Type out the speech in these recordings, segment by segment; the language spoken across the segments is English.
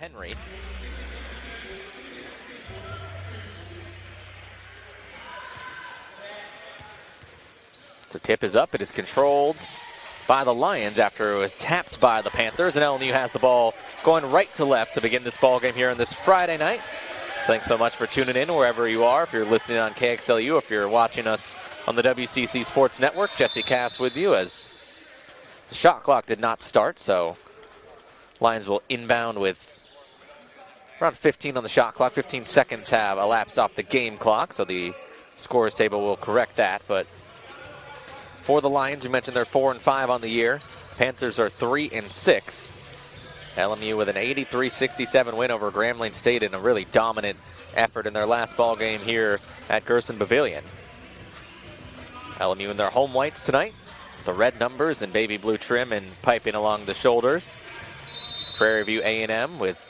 Heinrich. The tip is up. It is controlled by the Lions after it was tapped by the Panthers, and LMU has the ball going right to left to begin this ball game here on this Friday night. Thanks so much for tuning in wherever you are. If you're listening on KXLU, if you're watching us on the WCC Sports Network, Jesse Cass with you as the shot clock did not start, so Lions will inbound with around 15 on the shot clock. 15 seconds have elapsed off the game clock, so the scorers table will correct that. But for the Lions, you mentioned they're 4-5 on the year. Panthers are 3-6. LMU with an 83-67 win over Grambling State in a really dominant effort in their last ball game here at Gerson Pavilion. LMU in their home whites tonight, the red numbers and baby blue trim and piping along the shoulders. Prairie View A&M with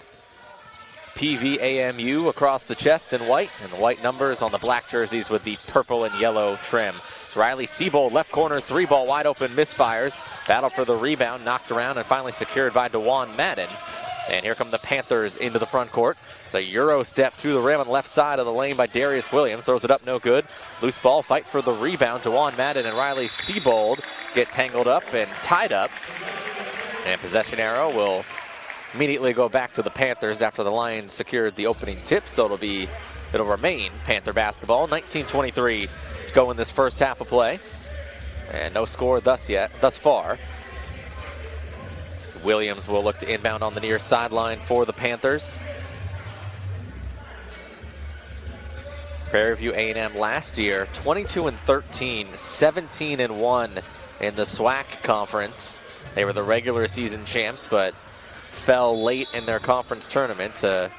PVAMU across the chest in white, and the white numbers on the black jerseys with the purple and yellow trim. It's Riley Siebold, left corner, three ball wide open, misfires. Battle for the rebound, knocked around and finally secured by DeJuan Madden. And here come the Panthers into the front court. It's a Euro step through the rim on the left side of the lane by Darius Williams. Throws it up, no good. Loose ball, fight for the rebound. DeJuan Madden and Riley Siebold get tangled up and tied up. And possession arrow will immediately go back to the Panthers after the Lions secured the opening tip. So it'll remain Panther basketball. 19-23 to go in this first half of play. And no score thus far. Williams will look to inbound on the near sideline for the Panthers. Prairie View A&M last year, 22-13, 17-1 in the SWAC conference. They were the regular season champs, but fell late in their conference tournament to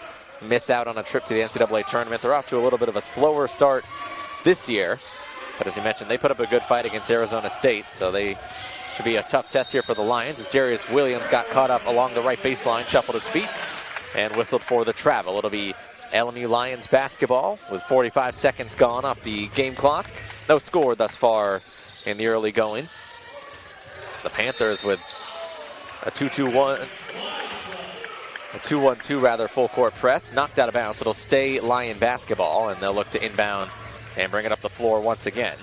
miss out on a trip to the NCAA tournament. They're off to a little bit of a slower start this year, but as you mentioned, they put up a good fight against Arizona State, so they should be a tough test here for the Lions as Darius Williams got caught up along the right baseline, shuffled his feet, and whistled for the travel. It'll be LMU Lions basketball with 45 seconds gone off the game clock. No score thus far in the early going. The Panthers with a 2-2-1, a 2-1-2 rather, full court press, knocked out of bounds. It'll stay Lion basketball, and they'll look to inbound and bring it up the floor once again.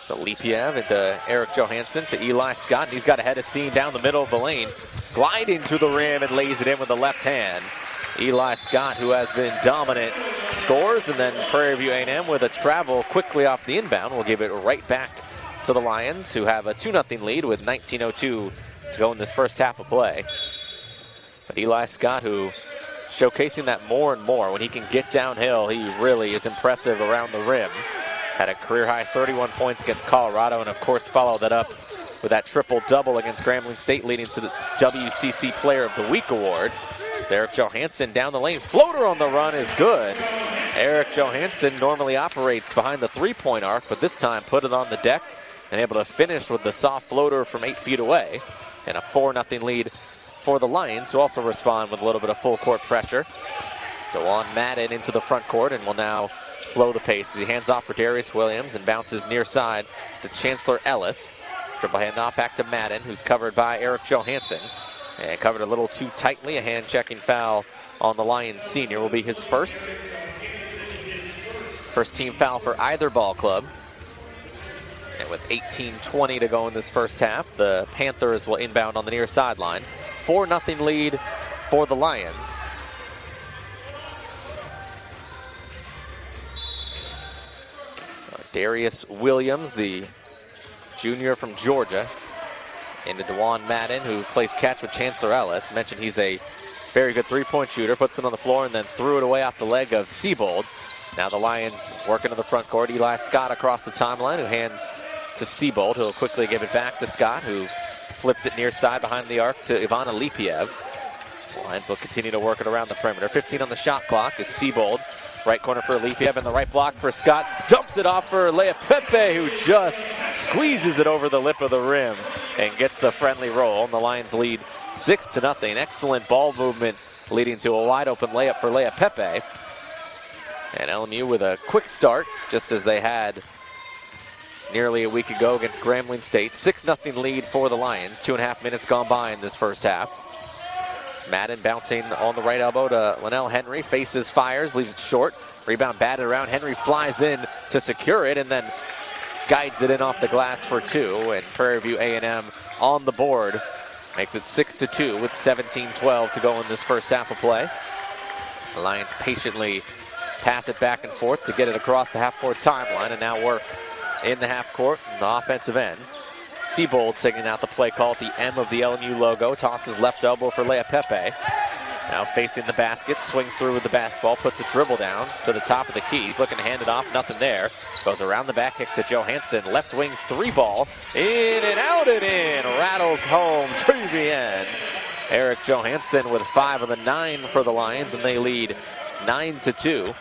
So Lipiev into Eric Johansson to Eli Scott, and he's got a head of steam down the middle of the lane, gliding to the rim and lays it in with the left hand. Eli Scott, who has been dominant, scores, and then Prairie View A&M with a travel quickly off the inbound will give it right back to the Lions, who have a 2-0 lead with 19:02 to go in this first half of play. But Eli Scott, who showcasing that more and more. When he can get downhill, he really is impressive around the rim. Had a career-high 31 points against Colorado, and of course followed that up with that triple-double against Grambling State, leading to the WCC Player of the Week award. Eric Johansson down the lane. Floater on the run is good. Eric Johansson normally operates behind the three-point arc, but this time put it on the deck and able to finish with the soft floater from 8 feet away. And a 4-0 lead for the Lions, who also respond with a little bit of full-court pressure. DeJuan Madden into the front court and will now slow the pace as he hands off for Darius Williams and bounces near side to Chancellor Ellis. Triple handoff back to Madden, who's covered by Eric Johansson. And covered a little too tightly. A hand-checking foul on the Lions senior will be his first. First team foul for either ball club. And with 18:20 to go in this first half, the Panthers will inbound on the near sideline. 4-0 lead for the Lions. Darius Williams, the junior from Georgia, into DeJuan Madden, who plays catch with Chancellor Ellis. Mentioned he's a very good three-point shooter. Puts it on the floor and then threw it away off the leg of Siebold. Now the Lions working to the front court. Eli Scott across the timeline, who hands to Siebold, who will quickly give it back to Scott, who flips it near side behind the arc to Ivana Lipiev. The Lions will continue to work it around the perimeter. 15 on the shot clock is Siebold. Right corner for Lipiev and the right block for Scott. Dumps it off for Lea Pepe, who just squeezes it over the lip of the rim and gets the friendly roll. And the Lions lead 6-0. Excellent ball movement leading to a wide open layup for Lea Pepe. And LMU with a quick start, just as they had nearly a week ago against Grambling State. 6-0 lead for the Lions. 2.5 minutes gone by in this first half. Madden bouncing on the right elbow to Linnell Henry. Faces, fires, leaves it short. Rebound batted around. Henry flies in to secure it and then guides it in off the glass for two. And Prairie View A&M on the board. Makes it 6-2 with 17-12 to go in this first half of play. The Lions patiently pass it back and forth to get it across the half-court timeline, and now work in the half-court on the offensive end. Seabold singing out the play call at the M of the LMU logo. Tosses left elbow for Lea Pepe. Now facing the basket, swings through with the basketball, puts a dribble down to the top of the key. He's looking to hand it off, nothing there. Goes around the back, kicks to Johansson. Left wing three ball, in and out and in. Rattles home to the end. Eric Johansson with 5 of the 9 for the Lions, and they lead 9-2.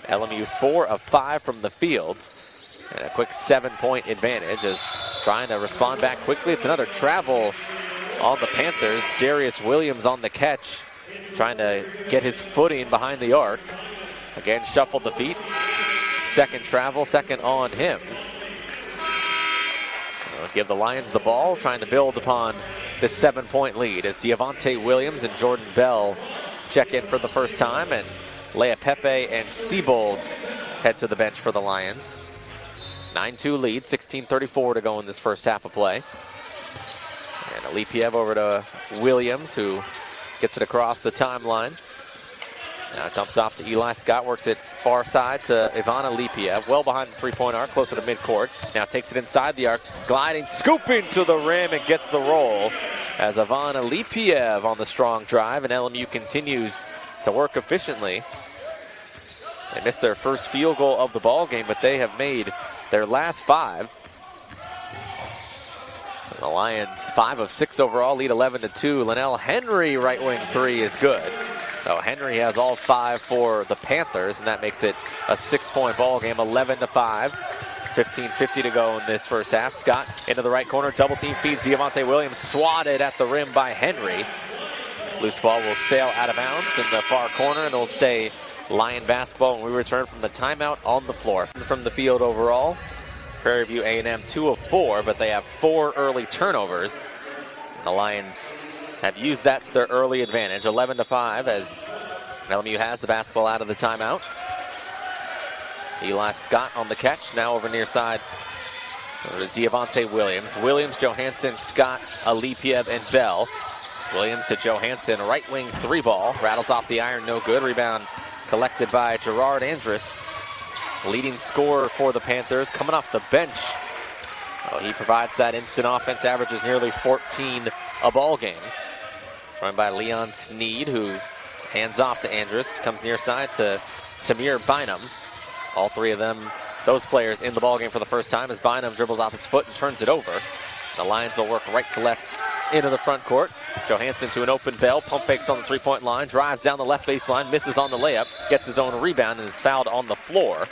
LMU 4 of 5 from the field. And a quick 7-point advantage as trying to respond back quickly. It's another travel on the Panthers. Darius Williams on the catch, trying to get his footing behind the arc. Again, shuffled the feet. Second travel, second on him. Give the Lions the ball, trying to build upon this 7-point lead as Diavante Williams and Jordan Bell check in for the first time, and Lea Pepe and Seabold head to the bench for the Lions. 9-2 lead, 16:34 to go in this first half of play. And Alipiev over to Williams, who gets it across the timeline. Now it dumps off to Eli Scott, works it far side to Ivan Alipiev, well behind the three-point arc, closer to midcourt. Now takes it inside the arc, gliding, scooping to the rim, and gets the roll as Ivan Alipiev on the strong drive, and LMU continues to work efficiently. They missed their first field goal of the ball game, but they have made their last 5. And the Lions 5 of 6 overall, lead 11-2. Linnell Henry right wing three is good. So Henry has all 5 for the Panthers, and that makes it a 6-point ball game, 11-5. 15:50 to go in this first half. Scott into the right corner, double team feeds Diavante Williams, swatted at the rim by Henry. Loose ball will sail out of bounds in the far corner, and it'll stay Lion basketball when we return from the timeout on the floor. From the field overall, Prairie View A&M 2 of 4, but they have 4 early turnovers. The Lions have used that to their early advantage, 11-5, as LMU has the basketball out of the timeout. Eli Scott on the catch, now over near side to Diavante Williams. Williams, Johansson, Scott, Alipiev, and Bell. Williams to Johansson, right wing three ball, rattles off the iron, no good. Rebound collected by Gerard Andrus, leading scorer for the Panthers, coming off the bench. He provides that instant offense, averages nearly 14 a ball game. Joined by Leon Sneed, who hands off to Andrus, comes near side to Tamir Bynum. All 3 of them, those players in the ball game for the first time, as Bynum dribbles off his foot and turns it over. The Lions will work right to left into the front court. Johansson to an open Bell, pump fakes on the three-point line, drives down the left baseline, misses on the layup, gets his own rebound, and is fouled on the floor.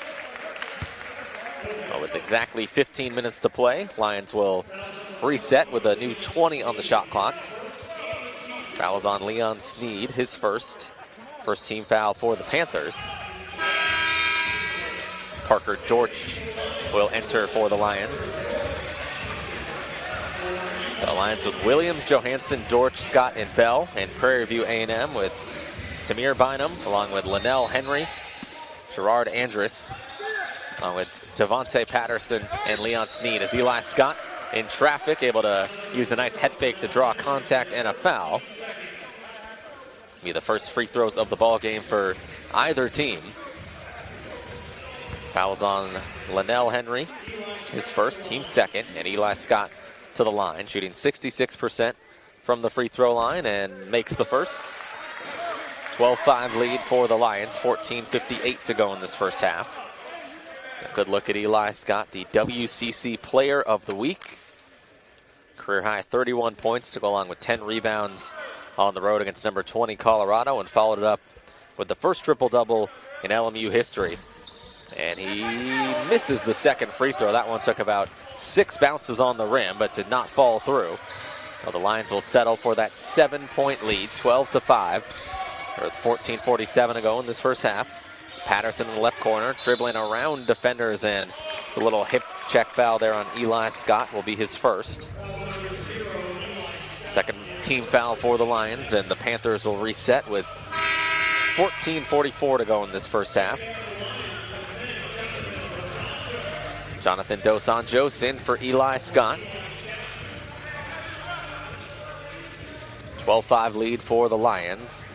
With exactly 15 minutes to play, Lions will reset with a new 20 on the shot clock. Foul is on Leon Sneed, his first team foul for the Panthers. Parker George will enter for the Lions. The Lions with Williams, Johansson, George, Scott, and Bell, and Prairie View A&M with Tamir Bynum, along with Linnell Henry, Gerard Andrus, along with Devontae Patterson and Leon Sneed, as Eli Scott in traffic, able to use a nice head fake to draw contact and a foul. Be the first free throws of the ball game for either team. Fouls on Linnell Henry, his first, team second, and Eli Scott to the line, shooting 66% from the free throw line, and makes the first. 12-5 lead for the Lions, 14:58 to go in this first half. A good look at Eli Scott, the WCC Player of the Week. Career high 31 points to go along with 10 rebounds on the road against number 20 Colorado, and followed it up with the first triple-double in LMU history. And he misses the second free throw. That one took about 6 bounces on the rim, but did not fall through. So the Lions will settle for that 7-point lead, 12-5. There's 14:47 to go in this first half. Patterson in the left corner, dribbling around defenders, and it's a little hip check foul there on Eli Scott, will be his first. Second team foul for the Lions, and the Panthers will reset with 14:44 to go in this first half. Jonathan Dos Anjos in for Eli Scott. 12-5 lead for the Lions.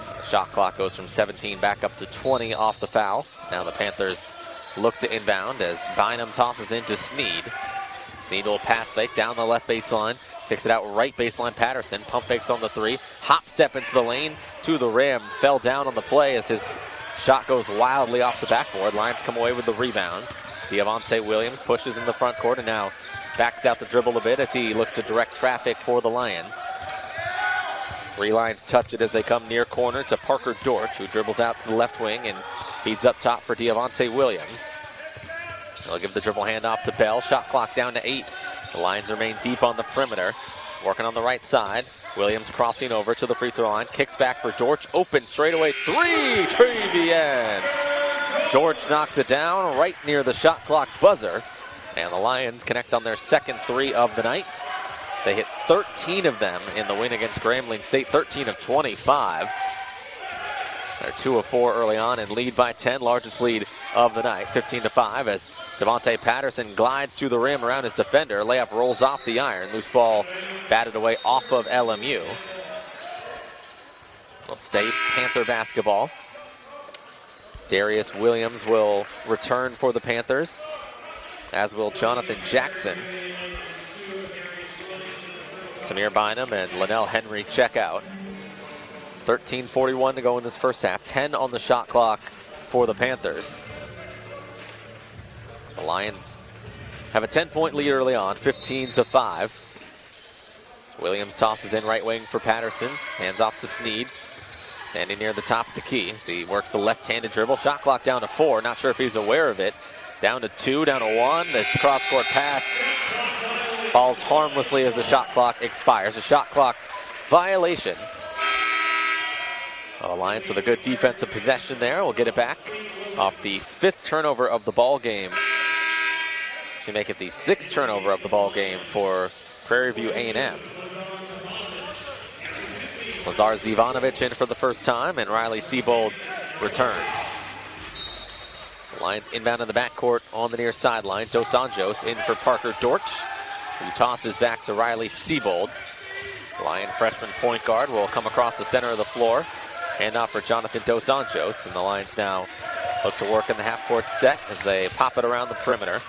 The shot clock goes from 17 back up to 20 off the foul. Now the Panthers look to inbound as Bynum tosses into Sneed. Sneed will pass fake down the left baseline. Kicks it out right baseline. Patterson pump fakes on the three. Hop step into the lane to the rim. Fell down on the play as his shot goes wildly off the backboard. Lions come away with the rebound. Diavonte Williams pushes in the front court and now backs out the dribble a bit as he looks to direct traffic for the Lions. Three Lions touch it as they come near corner to Parker Dortch, who dribbles out to the left wing and feeds up top for Diavonte Williams. They'll give the dribble handoff to Bell. Shot clock down to 8. The Lions remain deep on the perimeter. Working on the right side. Williams crossing over to the free throw line. Kicks back for Dortch. Open straightaway three. Trevian. Dortch knocks it down right near the shot clock buzzer. And the Lions connect on their second three of the night. They hit 13 of them in the win against Grambling State. 13 of 25. They're 2 of 4 early on and lead by 10. Largest lead of the night. 15-5 as Devontae Patterson glides to the rim around his defender. Layup rolls off the iron. Loose ball batted away off of LMU. Will stay Panther basketball. Darius Williams will return for the Panthers, as will Jonathan Jackson. Tamir Bynum and Linnell Henry check out. 13:41 to go in this first half. 10 on the shot clock for the Panthers. The Lions have a 10-point lead early on, 15-5. Williams tosses in right wing for Patterson. Hands off to Sneed. Standing near the top of the key. So he works the left-handed dribble. Shot clock down to 4. Not sure if he's aware of it. Down to 2, down to 1. This cross-court pass falls harmlessly as the shot clock expires. A shot clock violation. The Lions with a good defensive possession there. We'll get it back off the 5th turnover of the ball game. To make it the 6th turnover of the ball game for Prairie View A&M. Lazar Zivanovic in for the first time, and Riley Siebold returns. The Lions inbound in the backcourt on the near sideline. Dos Anjos in for Parker Dortch, who tosses back to Riley Siebold. Lion freshman point guard will come across the center of the floor. Handoff for Jonathan Dos Anjos, and the Lions now look to work in the half-court set as they pop it around the perimeter.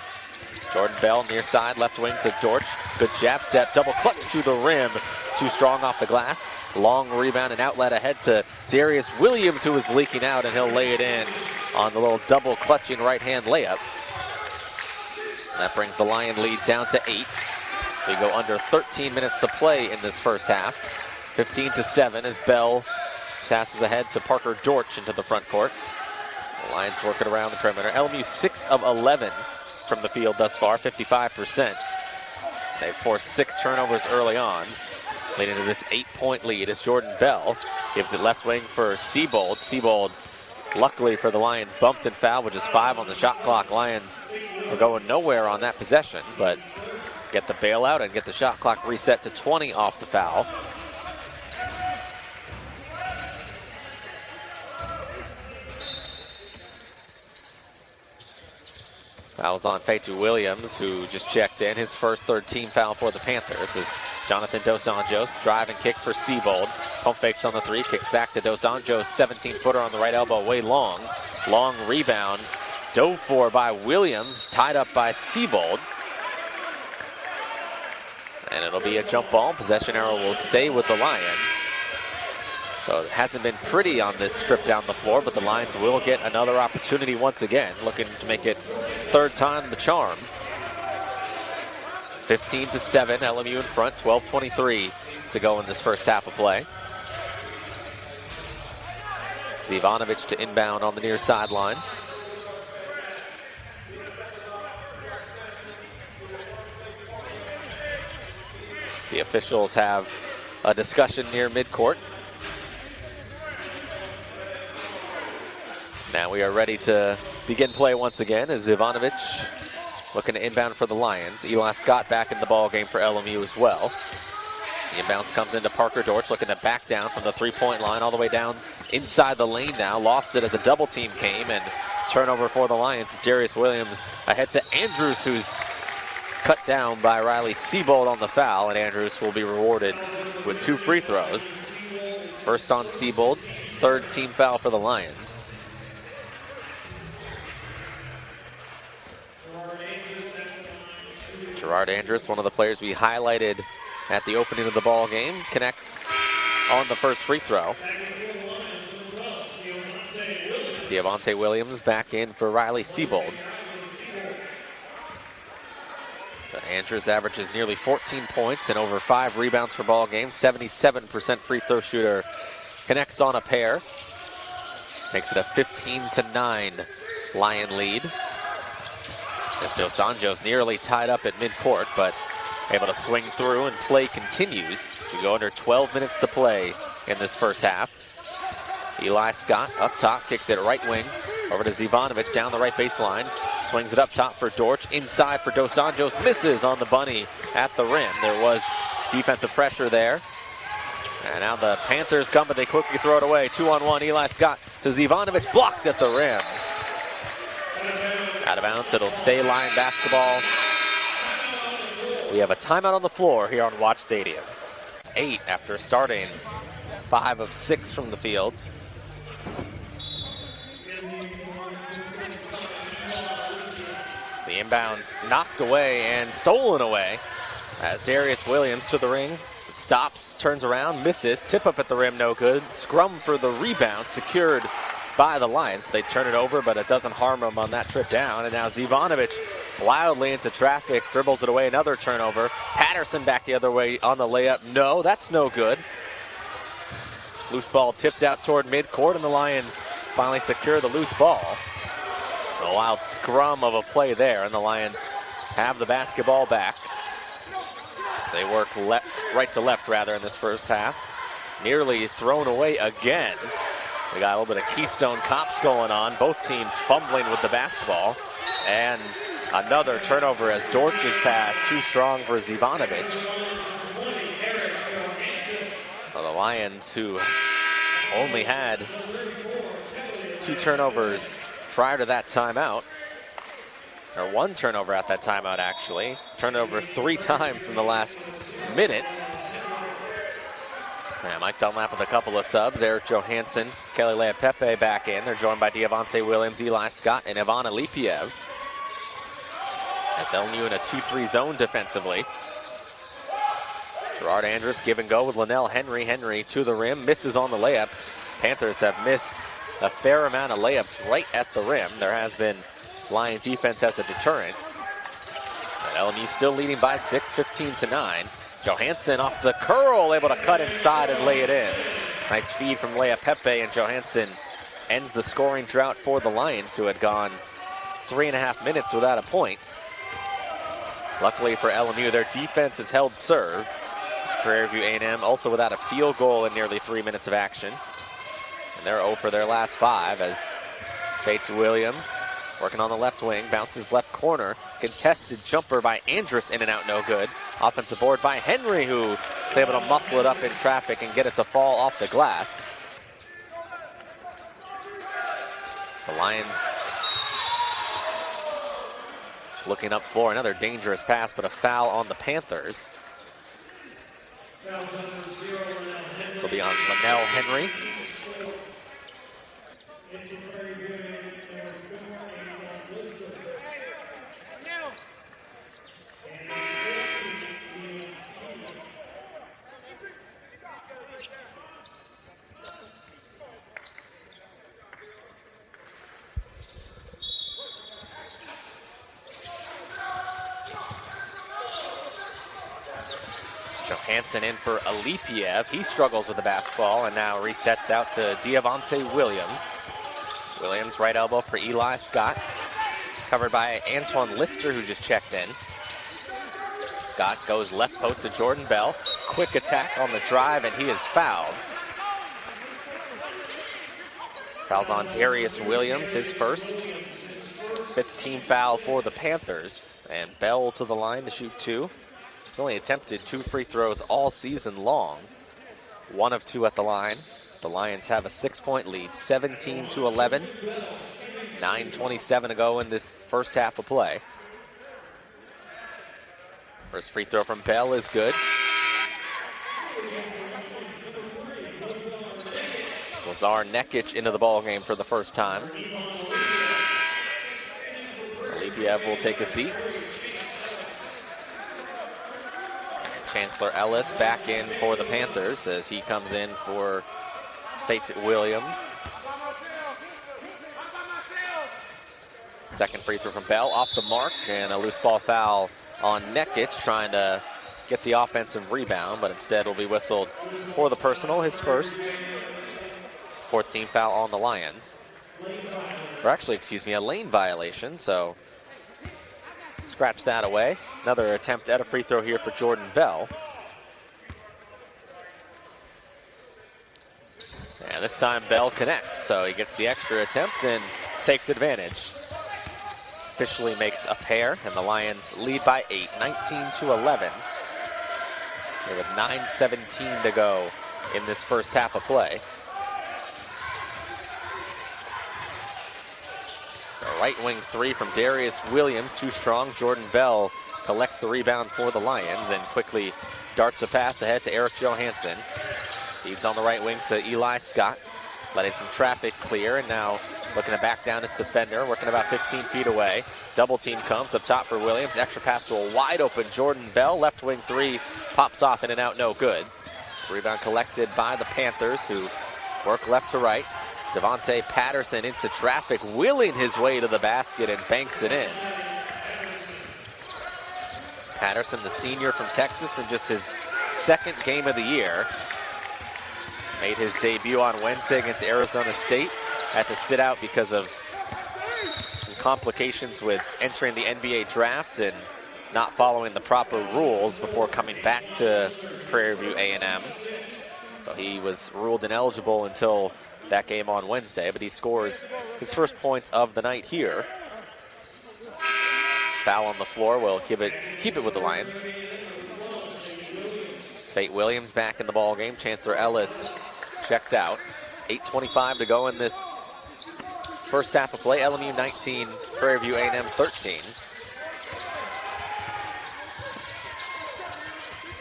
Jordan Bell near side, left wing to Dortch. Good jab step, double clutch to the rim. Too strong off the glass. Long rebound and outlet ahead to Darius Williams, who is leaking out, and he'll lay it in on the little double clutching right-hand layup. That brings the Lion lead down to 8. We go under 13 minutes to play in this first half. 15-7 as Bell passes ahead to Parker Dortch into the front court. The Lions working around the perimeter. LMU 6 of 11 from the field thus far, 55%. They've forced 6 turnovers early on, leading to this 8-point lead as Jordan Bell gives it left wing for Siebold. Siebold, luckily for the Lions, bumped and fouled with just 5 on the shot clock. Lions are going nowhere on that possession, but get the bailout and get the shot clock reset to 20 off the foul. Fouls on Fatu Williams, who just checked in. His first third-team foul for the Panthers is Jonathan Dos Anjos. Drive and kick for Siebold. Pump fakes on the 3. Kicks back to Dos Anjos. 17-footer on the right elbow, way long. Long rebound. Dove for by Williams. Tied up by Siebold. And it'll be a jump ball. Possession arrow will stay with the Lions. So it hasn't been pretty on this trip down the floor, but the Lions will get another opportunity once again, looking to make it third time the charm. 15-7, LMU in front, 12:23 to go in this first half of play. Zivanovic to inbound on the near sideline. The officials have a discussion near midcourt. Now we are ready to begin play once again as Zivanovic looking to inbound for the Lions. Eli Scott back in the ball game for LMU as well. The inbounds comes into Parker Dortch, looking to back down from the three-point line all the way down inside the lane now. Lost it as a double team came, and turnover for the Lions. Darius Williams ahead to Andrews, who's cut down by Riley Siebold on the foul, and Andrews will be rewarded with 2 free throws. First on Siebold, 3rd team foul for the Lions. Gerard Andrews, one of the players we highlighted at the opening of the ball game, connects on the first free throw. It's Devontae Williams back in for Riley Siebold. But Andrews averages nearly 14 points and over 5 rebounds per ball game. 77% free throw shooter. Connects on a pair. Makes it a 15-9 Lion lead. As Dos Anjos nearly tied up at midcourt, but able to swing through, and play continues. We go under 12 minutes to play in this first half. Eli Scott up top, kicks it right wing, over to Zivanovic down the right baseline. Swings it up top for Dortch, inside for Dos Anjos, misses on the bunny at the rim. There was defensive pressure there. And now the Panthers come, but they quickly throw it away. 2-on-1, Eli Scott to Zivanovic, blocked at the rim. Out of bounds, it'll stay Lion basketball. We have a timeout on the floor here on Watch Stadium. 8 after starting 5 of 6 from the field. The inbounds knocked away and stolen away as Darius Williams to the ring. Stops, turns around, misses. Tip up at the rim, no good. Scrum for the rebound, secured by the Lions. They turn it over, but it doesn't harm them on that trip down. And now Zivanovic wildly into traffic, dribbles it away, another turnover. Patterson back the other way on the layup. No, that's no good. Loose ball tipped out toward midcourt, and the Lions finally secure the loose ball. A wild scrum of a play there, and the Lions have the basketball back. They work right to left rather in this first half. Nearly thrown away again. We got a little bit of Keystone Cops going on. Both teams fumbling with the basketball. And another turnover as Dortch's pass too strong for Zivanovic. Well, the Lions, who only had 2 turnovers prior to that timeout, or 1 turnover at that timeout actually. Turnover 3 times in the last minute. And Mike Dunlap with a couple of subs. Eric Johansson, Kelly Leapepe back in. They're joined by Devontae Williams, Eli Scott, and Ivan Alipiev. As LMU in a 2-3 zone defensively. Gerard Andrews give and go with Linnell Henry. Henry to the rim, misses on the layup. Panthers have missed a fair amount of layups right at the rim. There has been Lion defense as a deterrent. And LMU still leading by 6, 15-9. Johansson off the curl, able to cut inside and lay it in. Nice feed from Leapepe, and Johansson ends the scoring drought for the Lions, who had gone 3.5 minutes without a point. Luckily for LMU, their defense has held serve. It's Prairie View A&M also without a field goal in nearly 3 minutes of action. And they're 0 for their last 5 as Bates Williams working on the left wing, bounces left corner. Contested jumper by Andrus, in and out, no good. Offensive board by Henry, who is able to muscle it up in traffic and get it to fall off the glass. The Lions looking up for another dangerous pass, but a foul on the Panthers. This will be on Linnell Henry. Johansson in for Alipiev. He struggles with the basketball and now resets out to Devontae Williams. Williams right elbow for Eli Scott. Covered by Antoine Lister, who just checked in. Scott goes left post to Jordan Bell. Quick attack on the drive, and he is fouled. Fouls on Darius Williams, his first. 15th foul for the Panthers. And Bell to the line to shoot 2. He's only attempted 2 free throws all season long. 1 of 2 at the line. The Lions have a 6-point lead, 17-11. 9:27 to go in this first half of play. First free throw from Bell is good. Lazar Nekic into the ball game for the first time. Alipiev will take a seat. Chancellor Ellis back in for the Panthers as he comes in for Fate Williams. Second free throw from Bell, off the mark, and a loose ball foul on Nekic, trying to get the offensive rebound, but instead will be whistled for the personal, his first. 4th team foul on the Lions. Or actually, excuse me, a lane violation, so scratch that away. Another attempt at a free throw here for Jordan Bell. And this time Bell connects, so he gets the extra attempt and takes advantage. Officially makes a pair, and the Lions lead by 8, 19-11. With 9:17 to go in this first half of play. A right wing 3 from Darius Williams, too strong. Jordan Bell collects the rebound for the Lions and quickly darts a pass ahead to Eric Johansson. Feeds on the right wing to Eli Scott, letting some traffic clear, and now looking to back down his defender, working about 15 feet away. Double team comes up top for Williams. Extra pass to a wide open Jordan Bell. Left wing 3 pops off in and out, no good. Rebound collected by the Panthers, who work left to right. Devontae Patterson into traffic, wheeling his way to the basket and banks it in. Patterson, the senior from Texas, in just his 2nd game of the year. Made his debut on Wednesday against Arizona State. Had to sit out because of some complications with entering the NBA draft and not following the proper rules before coming back to Prairie View A&M. So he was ruled ineligible until that game on Wednesday, but he scores his first points of the night here. Foul on the floor will keep it with the Lions. Fate Williams back in the ball game. Chancellor Ellis checks out. 8:25 to go in this first half of play. LMU 19, Prairie View A&M 13.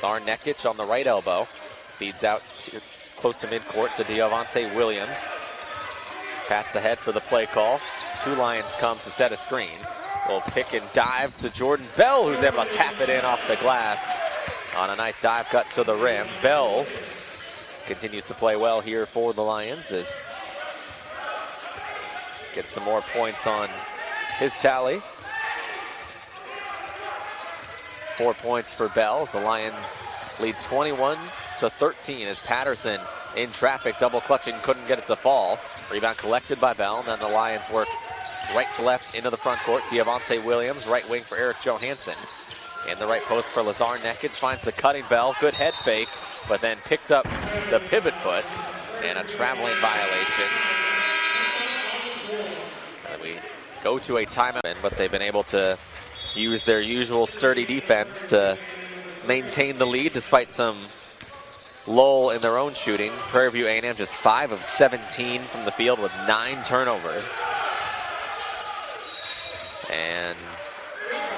Lazar Nekic on the right elbow. Feeds out close to midcourt to Devontae Williams. Pats the head for the play call. 2 Lions come to set a screen. Little pick and dive to Jordan Bell, who's able to tap it in off the glass on a nice dive cut to the rim. Bell continues to play well here for the Lions as gets some more points on his tally. 4 points for Bell as the Lions lead 21-13 as Patterson in traffic, double clutching, couldn't get it to fall. Rebound collected by Bell, and then the Lions work right to left into the front court. Devontae Williams, right wing for Eric Johansson. In the right post for Lazar Nekic, finds the cutting Bell, good head fake, but then picked up the pivot foot, and a traveling violation. And we go to a timeout, but they've been able to use their usual sturdy defense to maintain the lead despite some lull in their own shooting. Prairie View A&M just 5 of 17 from the field with 9 turnovers. And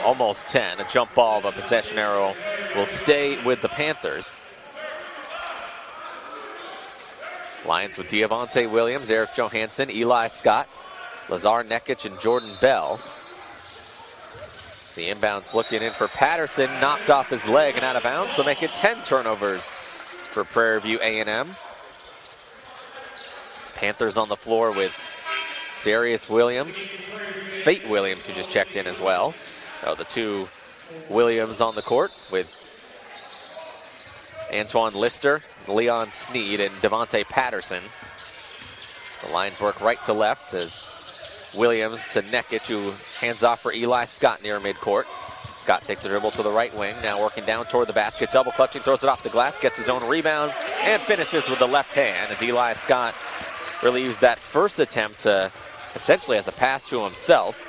almost 10. A jump ball, but possession arrow will stay with the Panthers. Lions with Devontae Williams, Eric Johansson, Eli Scott, Lazar Nekic, and Jordan Bell. The inbounds looking in for Patterson, knocked off his leg and out of bounds, so make it 10 turnovers for Prairie View A&M. Panthers on the floor with Darius Williams, Fate Williams, who just checked in as well. So the 2 Williams on the court with Antoine Lister, Leon Sneed, and Devontae Patterson. The Lions work right to left as Williams to Nekic, who hands off for Eli Scott near midcourt. Scott takes the dribble to the right wing, now working down toward the basket, double clutching, throws it off the glass, gets his own rebound, and finishes with the left hand as Eli Scott relieves that first attempt essentially as a pass to himself.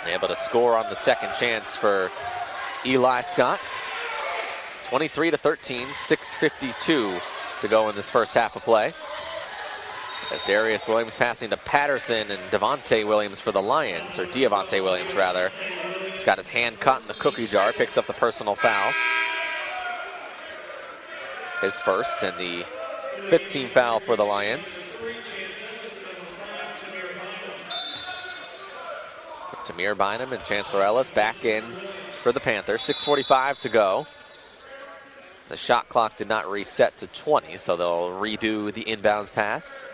And able to score on the second chance for Eli Scott. 23-13, 6:52 to go in this first half of play. As Darius Williams passing to Patterson and Devontae Williams for the Lions, or Deavonte Williams rather. He's got his hand caught in the cookie jar, picks up the personal foul. His first and the 5th team foul for the Lions. Tamir Bynum and Chancellor Ellis back in for the Panthers. 6:45 to go. The shot clock did not reset to 20, so they'll redo the inbounds pass.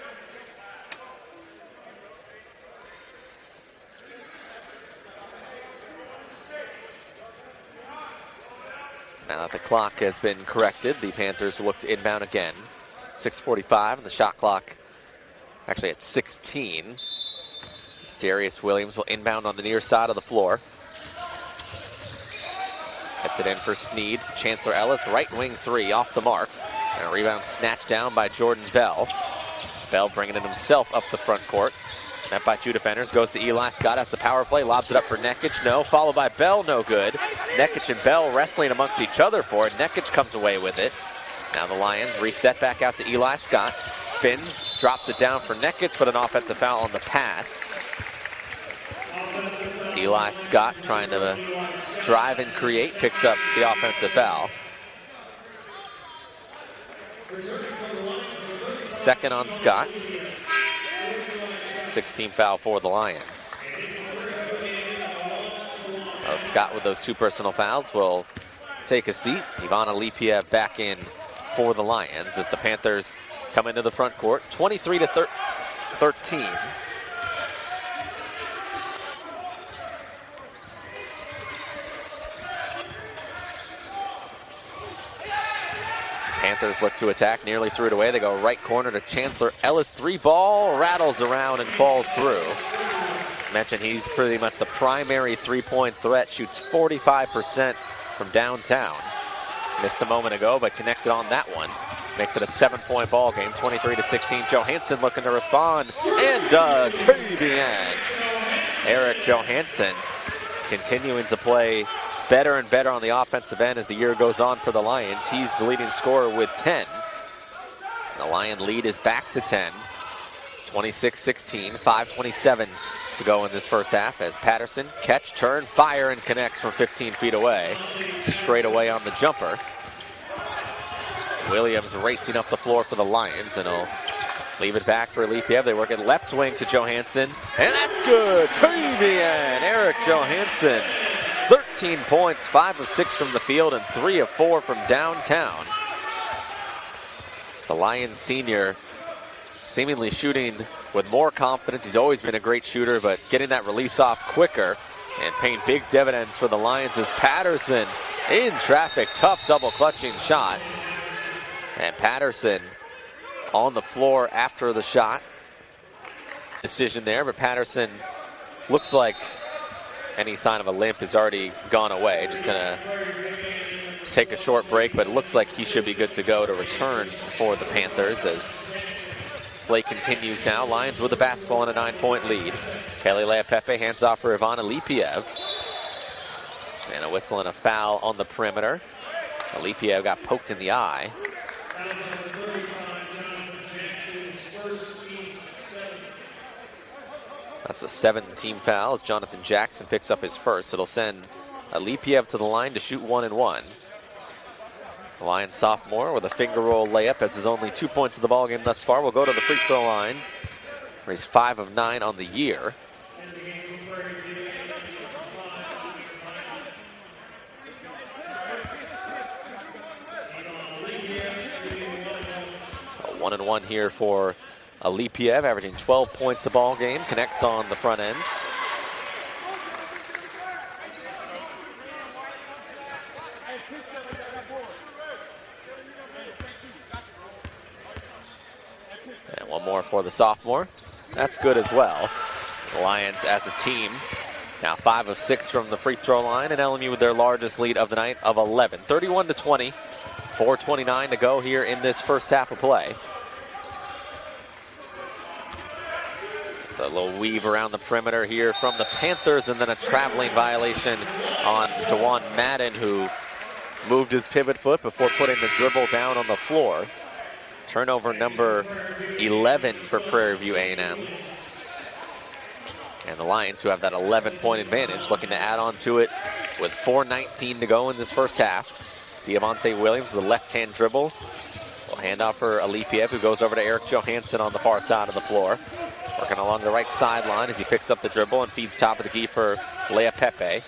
Now that the clock has been corrected, the Panthers will look to inbound again. 6:45, and the shot clock actually at 16. Darius Williams will inbound on the near side of the floor. Gets it in for Sneed. Chancellor Ellis, right wing 3 off the mark. And a rebound snatched down by Jordan Bell. Bell bringing it himself up the front court. Met by 2 defenders, goes to Eli Scott at the power play, lobs it up for Nekic, no. Followed by Bell, no good. Nekic and Bell wrestling amongst each other for it. Nekic comes away with it. Now the Lions reset back out to Eli Scott. Spins, drops it down for Nekic, but an offensive foul on the pass. Eli Scott trying to drive and create, picks up the offensive foul. Second on Scott. 16 foul for the Lions. So Scott with those 2 personal fouls will take a seat. Ivana Lipiev back in for the Lions as the Panthers come into the front court. 23-13. Panthers look to attack, nearly threw it away. They go right corner to Chancellor Ellis. 3 ball, rattles around and falls through. Mentioned he's pretty much the primary 3-point threat. Shoots 45% from downtown. Missed a moment ago, but connected on that one. Makes it a 7-point ball game, 23-16. Johansson looking to respond, and does. Eric Johansson continuing to play better and better on the offensive end as the year goes on for the Lions. He's the leading scorer with 10. The Lion lead is back to 10. 26-16, 5:27 to go in this first half as Patterson catch, turn, fire, and connect from 15 feet away. Straight away on the jumper. Williams racing up the floor for the Lions, and he'll leave it back for Lipiev. They work it left wing to Johansson, and that's good. Eric Johansson. 13 points, 5 of 6 from the field, and 3 of 4 from downtown. The Lions senior seemingly shooting with more confidence. He's always been a great shooter, but getting that release off quicker and paying big dividends for the Lions as Patterson in traffic. Tough double clutching shot. And Patterson on the floor after the shot. Decision there, but Patterson looks like any sign of a limp has already gone away. Just gonna take a short break, but it looks like he should be good to go to return for the Panthers as play continues now. Lions with the basketball in a 9-point lead. Kelly Leapepe hands off for Ivana Lipiev. And a whistle and a foul on the perimeter. Lipiev got poked in the eye. That's the 7th team foul as Jonathan Jackson picks up his first. It'll send Lipiev to the line to shoot 1-1. The Lions sophomore with a finger roll layup as his only 2 points of the ball game thus far. Will go to the free throw line where he's 5 of 9 on the year. A 1-1 here for Lipiev, averaging 12 points a ball game, connects on the front end. And one more for the sophomore. That's good as well. The Lions as a team now 5 of 6 from the free throw line, and LMU with their largest lead of the night of 11. 31-20, 4:29 to go here in this first half of play. So a little weave around the perimeter here from the Panthers, and then a traveling violation on DeJuan Madden, who moved his pivot foot before putting the dribble down on the floor. Turnover number 11 for Prairie View A&M. And the Lions, who have that 11-point advantage, looking to add on to it with 4:19 to go in this first half. Devontae Williams with a left-hand dribble. Will hand off for Alipiev, who goes over to Eric Johansson on the far side of the floor. Working along the right sideline as he picks up the dribble and feeds top of the key for Lea Pepe.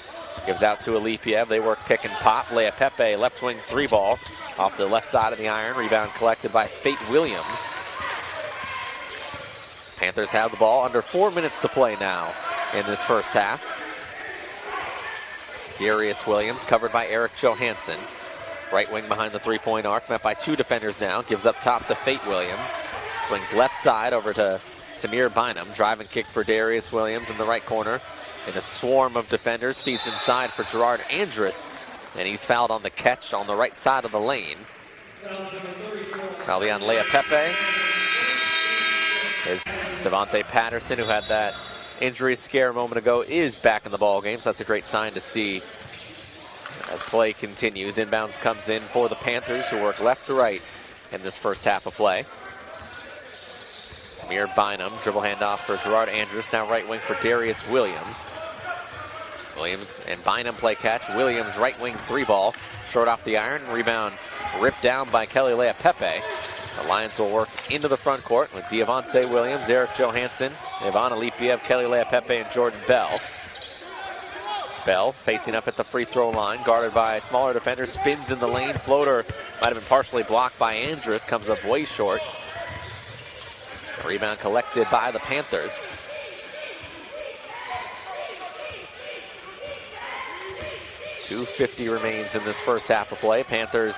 Gives out to Alipiev. They work pick and pop. Lea Pepe, left wing three ball off the left side of the iron. Rebound collected by Fate Williams. Panthers have the ball. Under 4 minutes to play now in this first half. It's Darius Williams covered by Eric Johansson. Right wing behind the three-point arc, met by two defenders now. Gives up top to Fate Williams. Swings left side over to Tamir Bynum. Drive and kick for Darius Williams in the right corner. In a swarm of defenders, feeds inside for Gerard Andrus. And he's fouled on the catch on the right side of the lane. Foul be on Lea Pepe. Is Devontae Patterson, who had that injury scare a moment ago, is back in the ball game. So that's a great sign to see as play continues. Inbounds comes in for the Panthers, who work left to right in this first half of play. Tamir Bynum, dribble handoff for Gerard Andrus, now right wing for Darius Williams. Williams and Bynum play catch. Williams right wing three ball, short off the iron. Rebound ripped down by Kelly Lea Pepe. The Lions will work into the front court with Devontae Williams, Eric Johansson, Ivan Alipiev, Kelly Lea Pepe, and Jordan Bell. Bell facing up at the free throw line, guarded by smaller defenders, spins in the lane. Floater might have been partially blocked by Andrus, comes up way short. Rebound collected by the Panthers. .250 remains in this first half of play. Panthers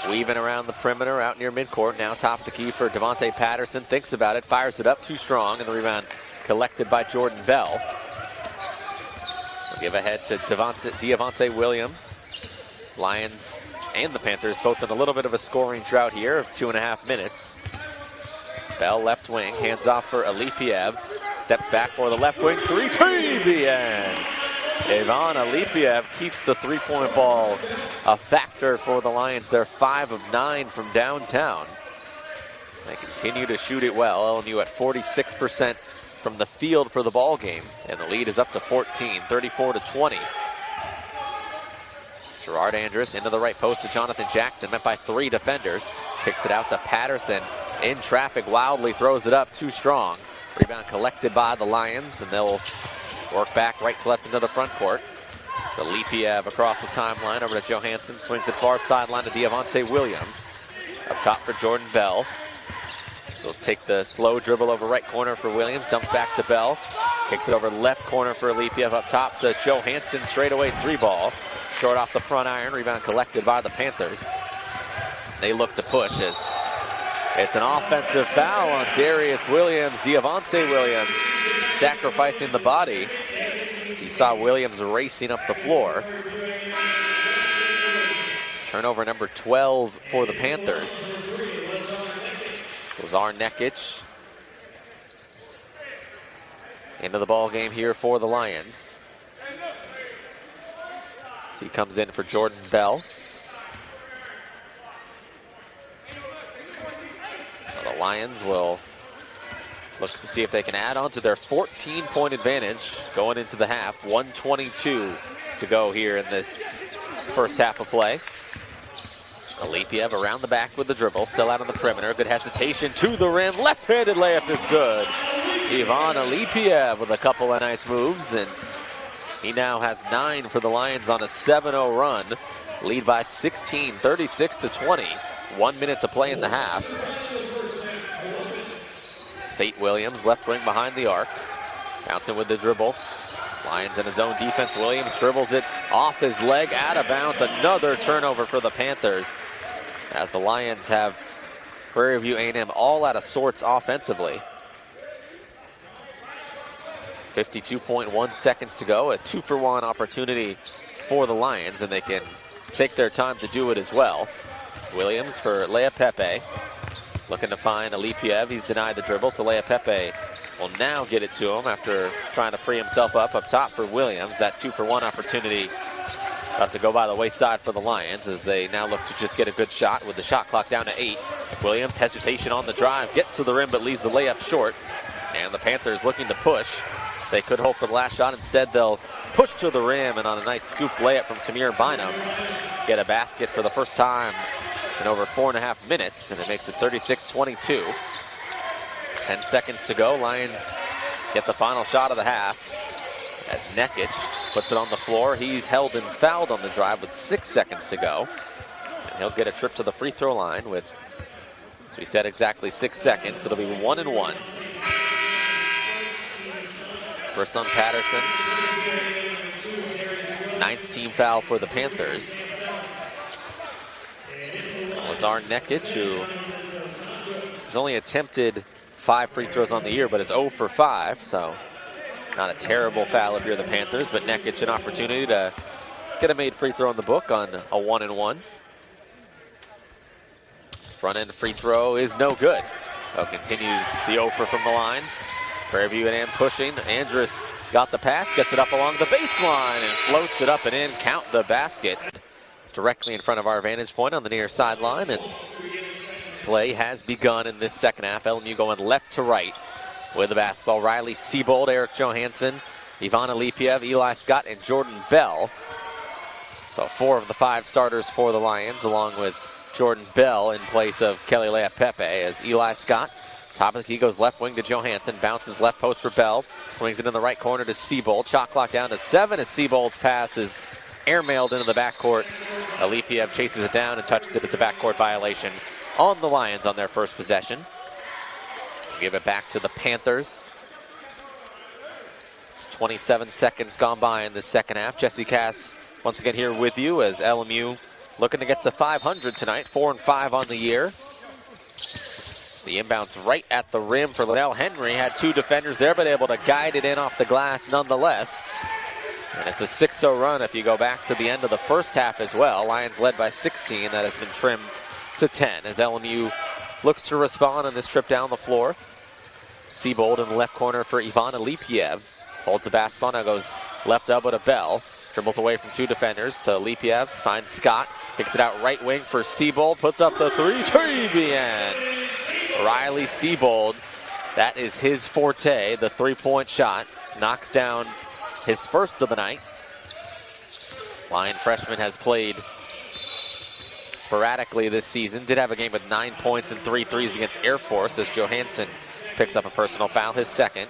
weaving around the perimeter out near midcourt. Now top of the key for Devontae Patterson. Thinks about it, fires it up too strong, and the rebound collected by Jordan Bell. We'll give ahead to Devontae Williams. Lions and the Panthers both in a little bit of a scoring drought here of 2.5 minutes. Bell left wing, hands off for Alipiev. Steps back for the left wing, three to the end. Ivan Alipiev keeps the three-point ball a factor for the Lions. They're 5 of 9 from downtown. They continue to shoot it well. LMU at 46% from the field for the ball game, and the lead is up to 14, 34-20. Gerard Andrus into the right post to Jonathan Jackson, met by three defenders. Kicks it out to Patterson. In traffic, wildly throws it up too strong. Rebound collected by the Lions, and they'll work back right to left into the front court. So Alipiev across the timeline over to Johansson. Swings it far sideline to Devontae Williams. Up top for Jordan Bell. He'll take the slow dribble over right corner for Williams. Dumps back to Bell. Kicks it over left corner for Alipiev. Up top to Johansson. Straightaway three ball. Short off the front iron. Rebound collected by the Panthers. They look to push as it's an offensive foul on Darius Williams. Devontae Williams sacrificing the body. He saw Williams racing up the floor. Turnover number 12 for the Panthers. Lazar Nekic into the ball game here for the Lions. He comes in for Jordan Bell. The Lions will look to see if they can add on to their 14-point advantage going into the half. 1:22 to go here in this first half of play. Alipiev around the back with the dribble, still out on the perimeter. Good hesitation to the rim. Left-handed layup is good. Ivan Alipiev with a couple of nice moves, and he now has 9 for the Lions on a 7-0 run. Lead by 16, 36-20. 1 minute to play in the half. Fate Williams, left wing behind the arc. Bouncing with the dribble. Lions in his own defense. Williams dribbles it off his leg, out of bounds. Another turnover for the Panthers, as the Lions have Prairie View A&M all out of sorts offensively. 52.1 seconds to go. A 2-for-1 opportunity for the Lions, and they can take their time to do it as well. Williams for Lea Pepe. Looking to find Alipiev. He's denied the dribble, so Lea Pepe will now get it to him after trying to free himself up top for Williams. That 2-for-1 opportunity about to go by the wayside for the Lions as they now look to just get a good shot with the shot clock down to 8. Williams, hesitation on the drive, gets to the rim but leaves the layup short. And the Panthers looking to push. They could hope for the last shot. Instead, they'll push to the rim, and on a nice scoop layup from Tamir Bynum, get a basket for the first time in over 4.5 minutes, and it makes it 36-22. 10 seconds to go. Lions get the final shot of the half as Nekic puts it on the floor. He's held and fouled on the drive with 6 seconds to go. And he'll get a trip to the free throw line with, as we said, exactly 6 seconds. It'll be 1-1. First on Patterson. 9th team foul for the Panthers. Lazar Nekic, who has only attempted 5 free throws on the year, but is 0 for 5, so not a terrible foul if you're the Panthers, but Nekic an opportunity to get a made free throw in the book on a 1-1. Front end free throw is no good. So continues the 0 for from the line. Prairie and pushing. Andrus got the pass, gets it up along the baseline and floats it up and in. Count the basket directly in front of our vantage point on the near sideline, and play has begun in this second half. LMU going left to right with the basketball. Riley Siebold, Eric Johansson, Ivan Alipiev, Eli Scott, and Jordan Bell. So 4 of the 5 starters for the Lions, along with Jordan Bell in place of Kelly Leapepe, as Eli Scott, top of the key, goes left wing to Johansson, bounces left post for Bell, swings it in the right corner to Siebold. Shot clock down to 7 as Siebold's pass is airmailed into the backcourt. Alipiev chases it down and touches it. It's a backcourt violation on the Lions on their first possession. Give it back to the Panthers. 27 seconds gone by in the second half. Jesse Cass once again here with you as LMU looking to get to 500 tonight. 4-5 on the year. The inbounds right at the rim for Liddell Henry. Had 2 defenders there, but able to guide it in off the glass nonetheless. And it's a 6-0 run if you go back to the end of the first half as well. Lions led by 16. That has been trimmed to 10 as LMU looks to respond on this trip down the floor. Siebold in the left corner for Ivan Alipiev. Holds the basketball, now goes left elbow to Bell. Dribbles away from 2 defenders to Alipiev. Finds Scott. Kicks it out right wing for Siebold. Puts up the 3. Trevian. Riley Siebold. That is his forte, the 3-point shot. Knocks down his first of the night. Lion freshman has played sporadically this season. Did have a game with 9 points and 3 threes against Air Force as Johansson picks up a personal foul, his second.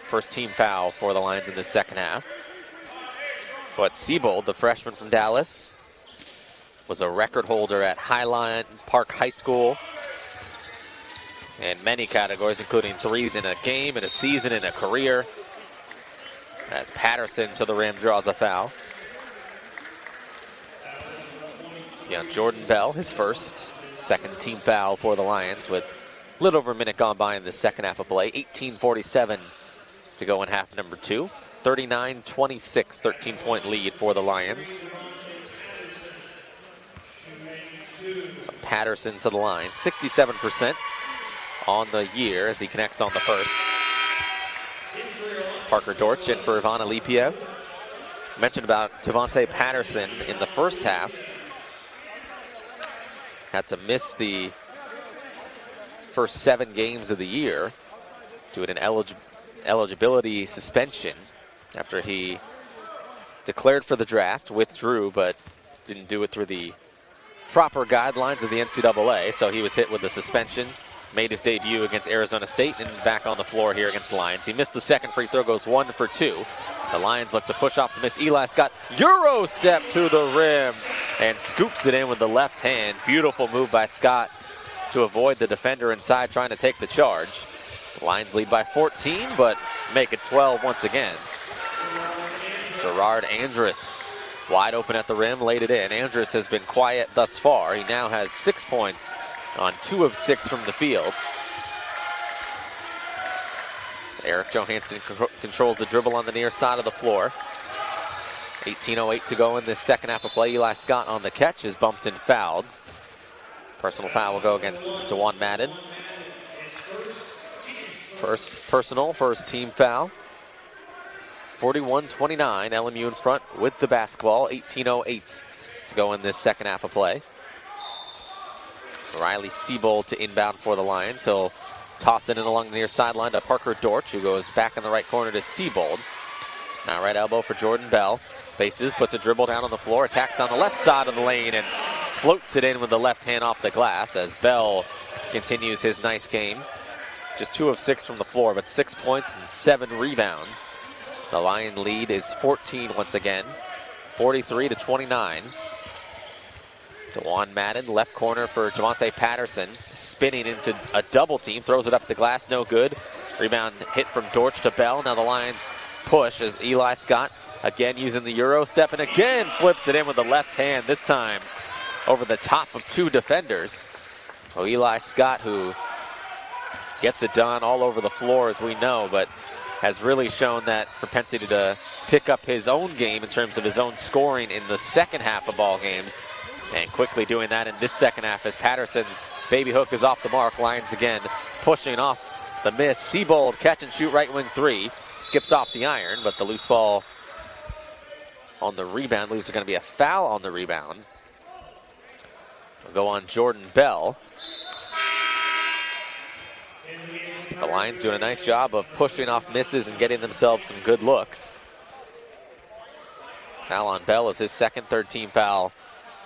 First team foul for the Lions in the second half. But Siebold, the freshman from Dallas, was a record holder at Highline Park High School in many categories, including threes in a game, in a season, in a career. As Patterson to the rim draws a foul. Yeah, Jordan Bell, his first, second team foul for the Lions with a little over a minute gone by in the second half of play. 18:47 to go in half number 2. 39-26, 13-point lead for the Lions. So Patterson to the line, 67% on the year as he connects on the first. Parker Dortch in for Ivan Alipiev. Mentioned about Tavante Patterson in the first half. Had to miss the first 7 games of the year due to an eligibility suspension after he declared for the draft, withdrew, but didn't do it through the proper guidelines of the NCAA, so he was hit with the suspension. Made his debut against Arizona State and back on the floor here against the Lions. He missed the second free throw, goes 1 for 2. The Lions look to push off the miss. Eli Scott, Euro step to the rim and scoops it in with the left hand. Beautiful move by Scott to avoid the defender inside trying to take the charge. The Lions lead by 14, but make it 12 once again. Gerard Andrus wide open at the rim, laid it in. Andrus has been quiet thus far. He now has 6 points on 2 of 6 from the field. Eric Johansson controls the dribble on the near side of the floor. 18:08 to go in this second half of play. Eli Scott on the catch is bumped and fouled. Personal foul will go against Jawan Madden. First personal, first team foul. 41-29, LMU in front with the basketball. 18:08 to go in this second half of play. Riley Siebold to inbound for the Lions. He'll toss it in along the near sideline to Parker Dortch, who goes back in the right corner to Siebold. Now right elbow for Jordan Bell. Faces, puts a dribble down on the floor, attacks down the left side of the lane, and floats it in with the left hand off the glass as Bell continues his nice game. Just 2 of 6 from the floor, but 6 points and 7 rebounds. The Lion lead is 14 once again, 43-29. DeJuan Madden, left corner for Javante Patterson, spinning into a double team, throws it up the glass, no good. Rebound hit from Dortch to Bell. Now the Lions push as Eli Scott again using the Euro step and again flips it in with the left hand, this time over the top of 2 defenders. So Eli Scott, who gets it done all over the floor as we know, but has really shown that propensity to pick up his own game in terms of his own scoring in the second half of ball games. And quickly doing that in this second half as Patterson's baby hook is off the mark. Lions again pushing off the miss. Siebold catch and shoot right wing 3. Skips off the iron, but the loose ball on the rebound. There's going to be a foul on the rebound. We'll go on Jordan Bell. The Lions doing a nice job of pushing off misses and getting themselves some good looks. Foul on Bell is his second, third team foul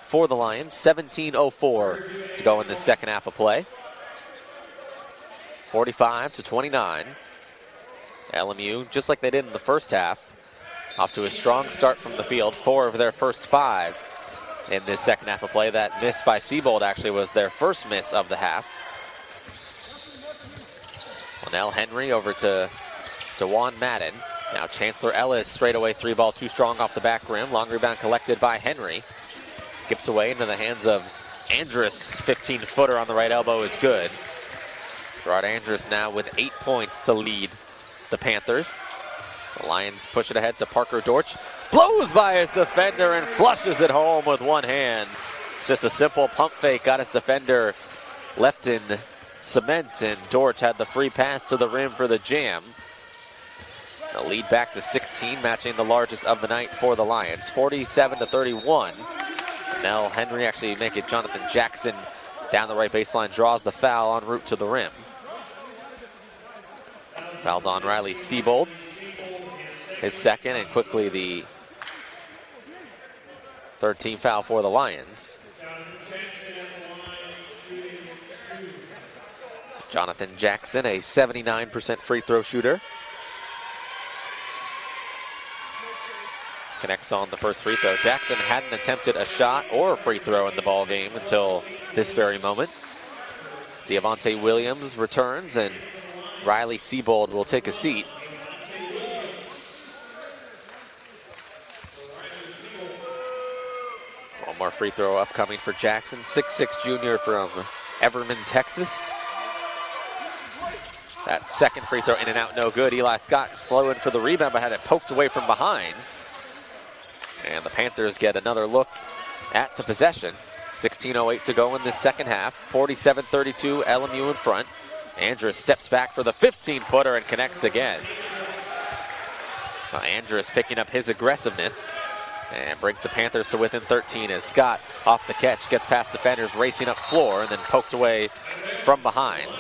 for the Lions. 17:04 to go in this second half of play. 45-29. LMU, just like they did in the first half, off to a strong start from the field. 4 of their first 5 in this second half of play. That miss by Siebold actually was their first miss of the half. Linnell Henry over to DeJuan Madden. Now Chancellor Ellis straight away 3-ball too strong off the back rim. Long rebound collected by Henry. Skips away into the hands of Andrus. 15-footer on the right elbow is good. Gerard Andrus now with 8 points to lead the Panthers. The Lions push it ahead to Parker Dortch. Blows by his defender and flushes it home with one hand. It's just a simple pump fake. Got his defender left in cement, and Dortch had the free pass to the rim for the jam. The lead back to 16, matching the largest of the night for the Lions. 47-31. Now Henry actually make it. Jonathan Jackson down the right baseline draws the foul en route to the rim. Foul's on Riley Siebold. His second, and quickly the third team foul for the Lions. Jonathan Jackson, a 79% free throw shooter. Connects on the first free throw. Jackson hadn't attempted a shot or a free throw in the ball game until this very moment. Devontae Williams returns, and Riley Siebold will take a seat. One more free throw upcoming for Jackson. 6'6" junior from Everman, Texas. That second free throw in and out, no good. Eli Scott flowing for the rebound, but had it poked away from behind. And the Panthers get another look at the possession. 16:08 to go in this second half. 47-32, LMU in front. Andrus steps back for the 15-footer and connects again. So Andrus picking up his aggressiveness and brings the Panthers to within 13 as Scott off the catch gets past defenders, racing up floor, and then poked away from behind.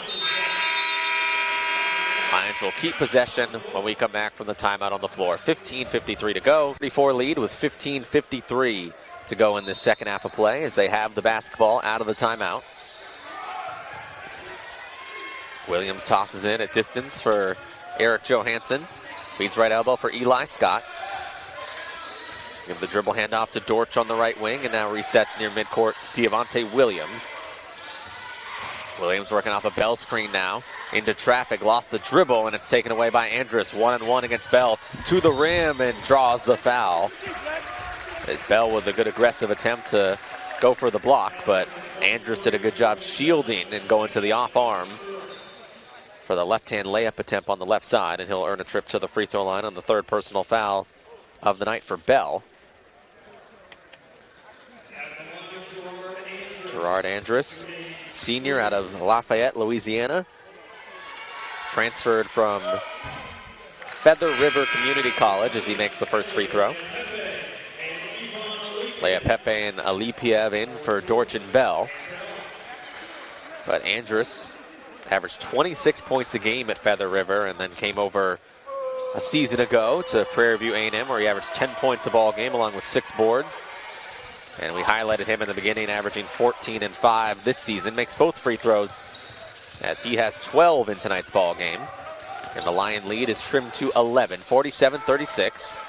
Lions will keep possession when we come back from the timeout on the floor. 15:53 to go. 34 lead with 15:53 to go in this second half of play as they have the basketball out of the timeout. Williams tosses in at distance for Eric Johansson. Feeds right elbow for Eli Scott. Give the dribble handoff to Dortch on the right wing, and now resets near midcourt to Devontae Williams. Williams working off a Bell screen now. Into traffic, lost the dribble, and it's taken away by Andrus. 1-on-1 against Bell. To the rim and draws the foul. As Bell with a good aggressive attempt to go for the block, but Andrus did a good job shielding and going to the off arm for the left-hand layup attempt on the left side, and he'll earn a trip to the free throw line on the third personal foul of the night for Bell. Gerard Andrus, senior out of Lafayette, Louisiana. transferred from Feather River Community College as he makes the first free throw. Leapepe and Alipiev in for Dorch and Bell. But Andrus averaged 26 points a game at Feather River and then came over a season ago to Prairie View A&M where he averaged 10 points a ball game along with 6 boards. And we highlighted him in the beginning, averaging 14 and 5 this season. Makes both free throws as he has 12 in tonight's ball game. And the Lion lead is trimmed to 11, 47-36.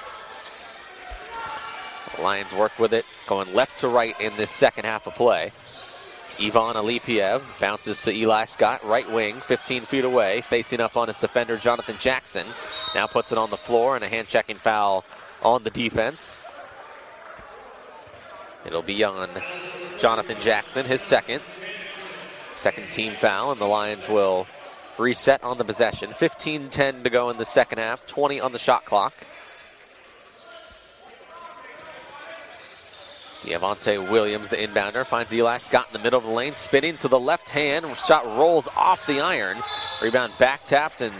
The Lions work with it, going left to right in this second half of play. It's Ivan Alipiev, bounces to Eli Scott, right wing, 15 feet away, facing up on his defender, Jonathan Jackson. Now puts it on the floor, and a hand-checking foul on the defense. It'll be on Jonathan Jackson, his second team foul, and the Lions will reset on the possession. 15-10 to go in the second half, 20 on the shot clock. Devontae Williams, the inbounder, finds Eli Scott in the middle of the lane, spinning to the left hand. Shot rolls off the iron. Rebound back tapped and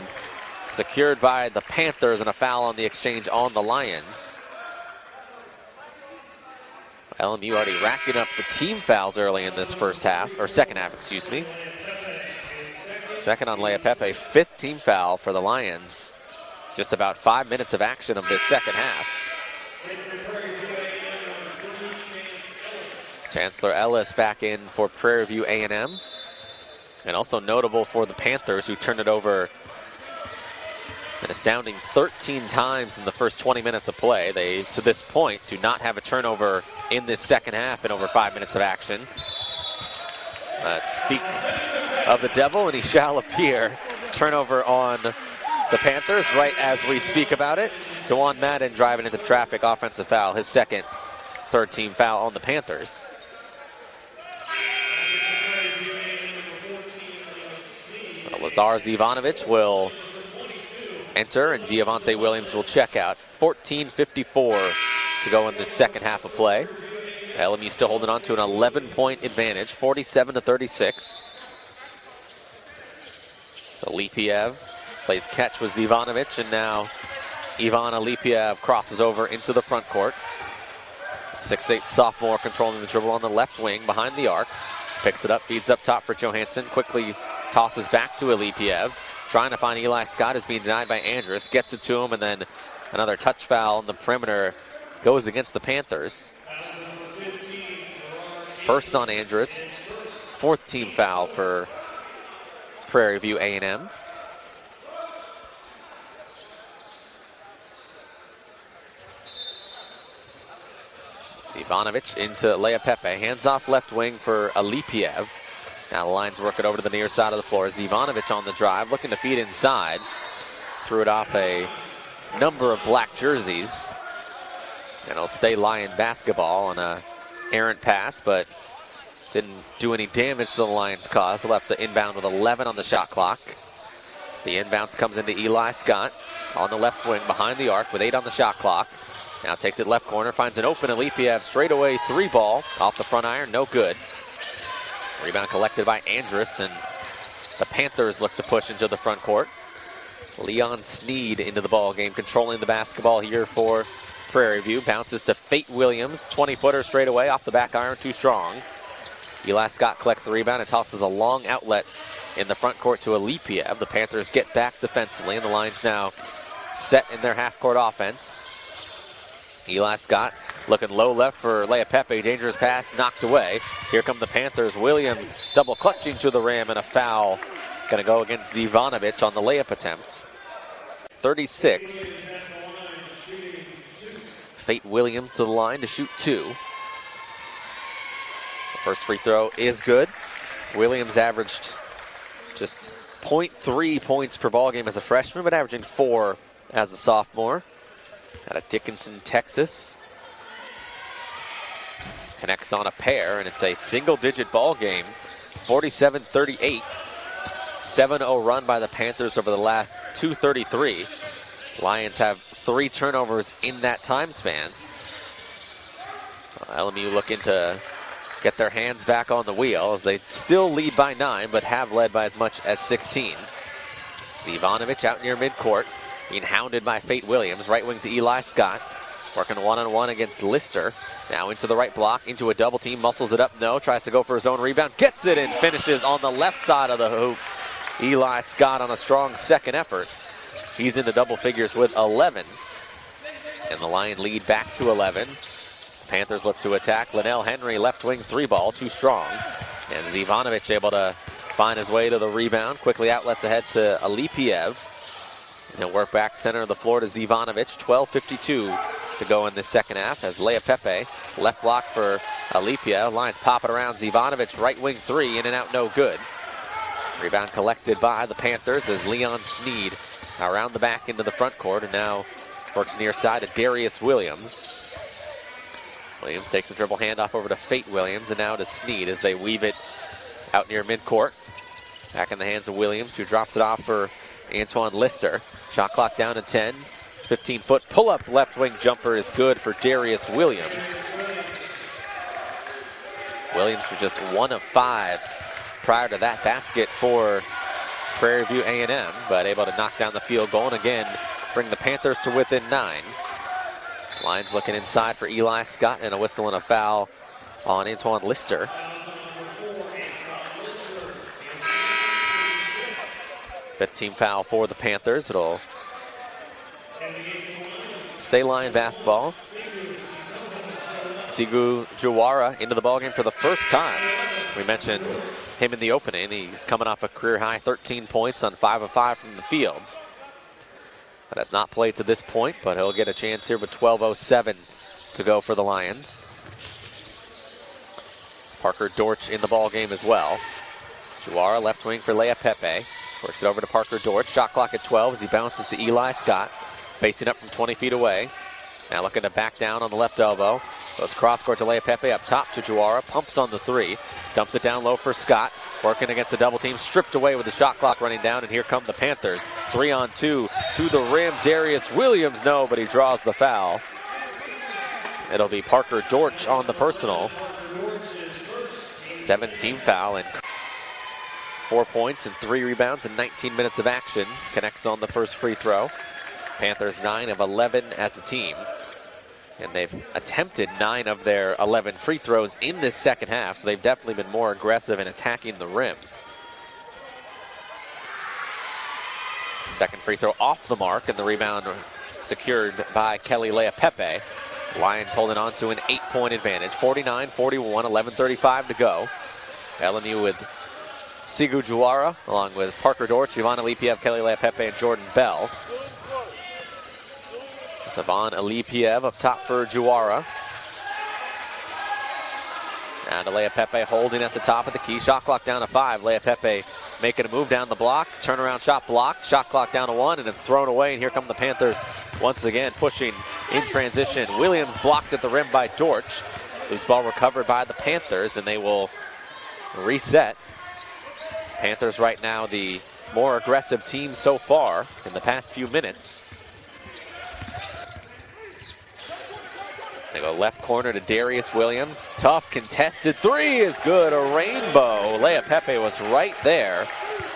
secured by the Panthers, and a foul on the exchange on the Lions. LMU already racking up the team fouls early in this second half, excuse me. Second on Leapepe, 5th team foul for the Lions. Just about 5 minutes of action of this second half. Chancellor Ellis back in for Prairie View A&M. And also notable for the Panthers, who turned it over an astounding 13 times in the first 20 minutes of play. They, to this point, do not have a turnover in this second half in over 5 minutes of action. Speak of the devil, and he shall appear. Turnover on the Panthers right as we speak about it. Dewan Madden driving into traffic, offensive foul, his second third team foul on the Panthers. Lazar Zivanovic will enter, and Devontae Williams will check out. 14:54 to go in the second half of play. LMU still holding on to an 11-point advantage, 47-36. So Alipiev plays catch with Zivanovic, and now Ivan Alipiev crosses over into the front court. 6'8" sophomore controlling the dribble on the left wing behind the arc. Picks it up, feeds up top for Johansson, quickly tosses back to Alipiev. Trying to find Eli Scott, is being denied by Andrus. Gets it to him, and then another touch foul on the perimeter goes against the Panthers. First on Andrus, 4th team foul for Prairie View A&M. Ivanovic into Leapepe, hands off left wing for Alipiev. Now the Lions work it over to the near side of the floor. Ivanovic on the drive, looking to feed inside. Threw it off a number of black jerseys. And it'll stay Lion basketball on a errant pass, but didn't do any damage to the Lions' cause. They'll have to inbound with 11 on the shot clock. The inbounds comes into Eli Scott on the left wing behind the arc with 8 on the shot clock. Now takes it left corner, finds an open Alipiev straightaway 3-ball off the front iron, no good. Rebound collected by Andrus, and the Panthers look to push into the front court. Leon Sneed into the ball game, controlling the basketball here for Prairie View. Bounces to Fate Williams, 20-footer straight away off the back iron, too strong. Eli Scott collects the rebound and tosses a long outlet in the front court to Alipiev. The Panthers get back defensively, and the Lions now set in their half-court offense. Eli Scott looking low left for Leapepe. Dangerous pass knocked away. Here come the Panthers. Williams double clutching to the rim, and a foul going to go against Zivanovic on the layup attempt. 36. Fate Williams to the line to shoot 2. The first free throw is good. Williams averaged just 0.3 points per ball game as a freshman, but averaging 4 as a sophomore. Out of Dickinson, Texas. Connects on a pair, and it's a single-digit ball game. 47-38. 7-0 run by the Panthers over the last 2:33. Lions have 3 turnovers in that time span. LMU looking to get their hands back on the wheel as they still lead by 9, but have led by as much as 16. Zivanovic out near midcourt, being hounded by Fate Williams. Right wing to Eli Scott. Working one-on-one against Lister. Now into the right block, into a double team, muscles it up, no, tries to go for his own rebound, gets it and finishes on the left side of the hoop. Eli Scott on a strong second effort. He's into double figures with 11. And the Lion lead back to 11. Panthers look to attack. Linnell Henry, left wing three ball, too strong. And Zivanovic able to find his way to the rebound. Quickly outlets ahead to Alipiev. And he'll work back center of the floor to Zivanovic. 12:52 to go in this second half as Lea Pepe, left block for Alipiev. Lions pop it around. Zivanovic, right wing three, in and out, no good. Rebound collected by the Panthers as Leon Sneed around the back into the front court, and now works near side to Darius Williams. Williams takes the dribble handoff over to Fate Williams, and now to Sneed as they weave it out near midcourt. Back in the hands of Williams, who drops it off for Antoine Lister. Shot clock down to 10. 15-foot pull-up left wing jumper is good for Darius Williams. Williams was just 1 of 5 prior to that basket for Prairie View A&M, but able to knock down the field goal and again bring the Panthers to within 9. Lions looking inside for Eli Scott, and a whistle and a foul on Antoine Lister. Fifth team foul for the Panthers. It'll stay Lion basketball. Sigu Jawara into the ballgame for the first time. We mentioned him in the opening. He's coming off a career high 13 points on 5 of 5 from the field. But has not played to this point, but he'll get a chance here with 12:07 to go for the Lions. Parker Dortch in the ballgame as well. Jawara left wing for Lea Pepe. Works it over to Parker Dortch. Shot clock at 12 as he bounces to Eli Scott. Facing up from 20 feet away. Now looking to back down on the left elbow. Goes cross court to Lea Pepe, up top to Jawara. Pumps on the three. Dumps it down low for Scott. Working against the double team. Stripped away with the shot clock running down. And here come the Panthers. 3-on-2 to the rim. Darius Williams, no, but he draws the foul. It'll be Parker Dortch on the personal. 7th-team foul, and 4 points and 3 rebounds in 19 minutes of action. Connects on the first free throw. Panthers 9 of 11 as a team. And they've attempted 9 of their 11 free throws in this second half, so they've definitely been more aggressive in attacking the rim. Second free throw off the mark, and the rebound secured by Kelly Lea Pepe. Lions holding on to an 8-point advantage. 49-41, 11:35 to go. LMU with Sigu Jawara, along with Parker Dortch, Ivan Alipiev, Kelly Lea Pepe, and Jordan Bell. Ivan Alipiev up top for Jawara. And Lea Pepe holding at the top of the key. Shot clock down to 5. Lea Pepe making a move down the block. Turnaround shot blocked. Shot clock down to 1, and it's thrown away. And here come the Panthers once again pushing in transition. Williams blocked at the rim by Dortch. Loose ball recovered by the Panthers, and they will reset. Panthers right now the more aggressive team so far in the past few minutes. They go left corner to Darius Williams. Tough contested three is good. A rainbow. Lea Pepe was right there,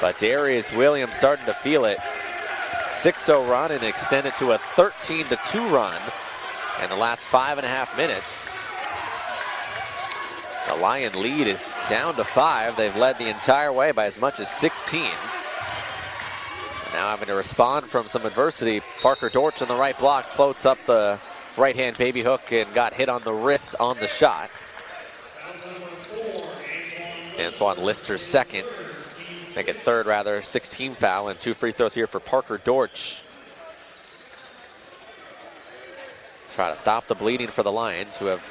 but Darius Williams starting to feel it. 6-0 run and extended to a 13-2 run in the last 5.5 minutes. The Lion lead is down to 5. They've led the entire way by as much as 16. Now having to respond from some adversity. Parker Dortch on the right block floats up the right-hand baby hook and got hit on the wrist on the shot. Antoine Lister's second. Make it third, rather. 16 foul and 2 free throws here for Parker Dortch. Try to stop the bleeding for the Lions, who have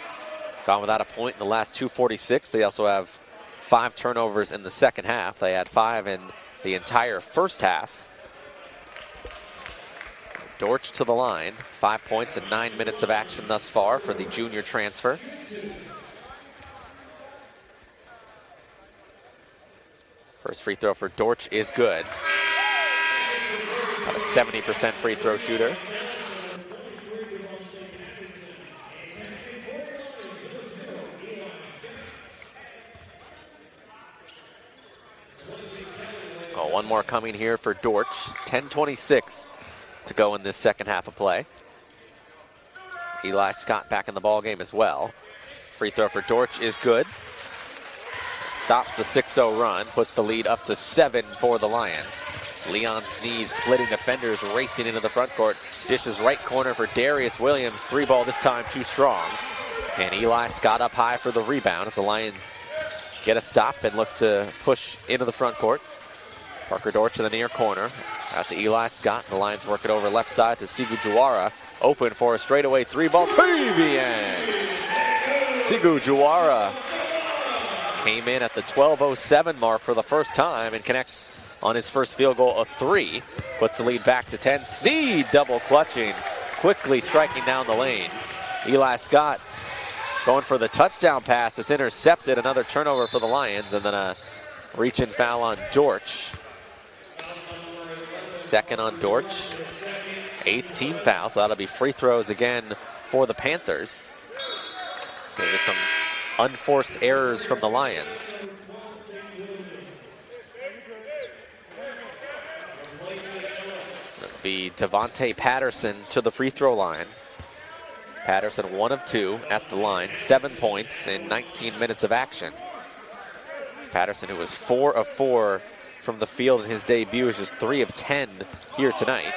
gone without a point in the last 2:46. They also have 5 turnovers in the second half. They had 5 in the entire first half. Dortch to the line. 5 points and 9 minutes of action thus far for the junior transfer. First free throw for Dortch is good. About a 70% free throw shooter. Oh, one more coming here for Dortch. 10:26 to go in this second half of play. Eli Scott back in the ball game as well. Free throw for Dortch is good. Stops the 6-0 run, puts the lead up to 7 for the Lions. Leon Sneed splitting defenders, racing into the front court. Dishes right corner for Darius Williams. 3-ball this time too strong. And Eli Scott up high for the rebound as the Lions get a stop and look to push into the front court. Parker Dortch in the near corner. Out to Eli Scott. The Lions work it over left side to Sigu Juara. Open for a straightaway 3-ball. Trevian! Sigu Juara came in at the 12:07 mark for the first time and connects on his first field goal of 3. Puts the lead back to 10. Sneed double clutching, quickly striking down the lane. Eli Scott going for the touchdown pass. It's intercepted. Another turnover for the Lions, and then a reach-in foul on Dortch. Second on Dortch. 8th team foul, so that'll be free throws again for the Panthers. So there's some unforced errors from the Lions. It'll be Devontae Patterson to the free throw line. Patterson 1 of 2 at the line, 7 points in 19 minutes of action. Patterson, who was 4 of 4 from the field in his debut, is just 3 of 10 here tonight.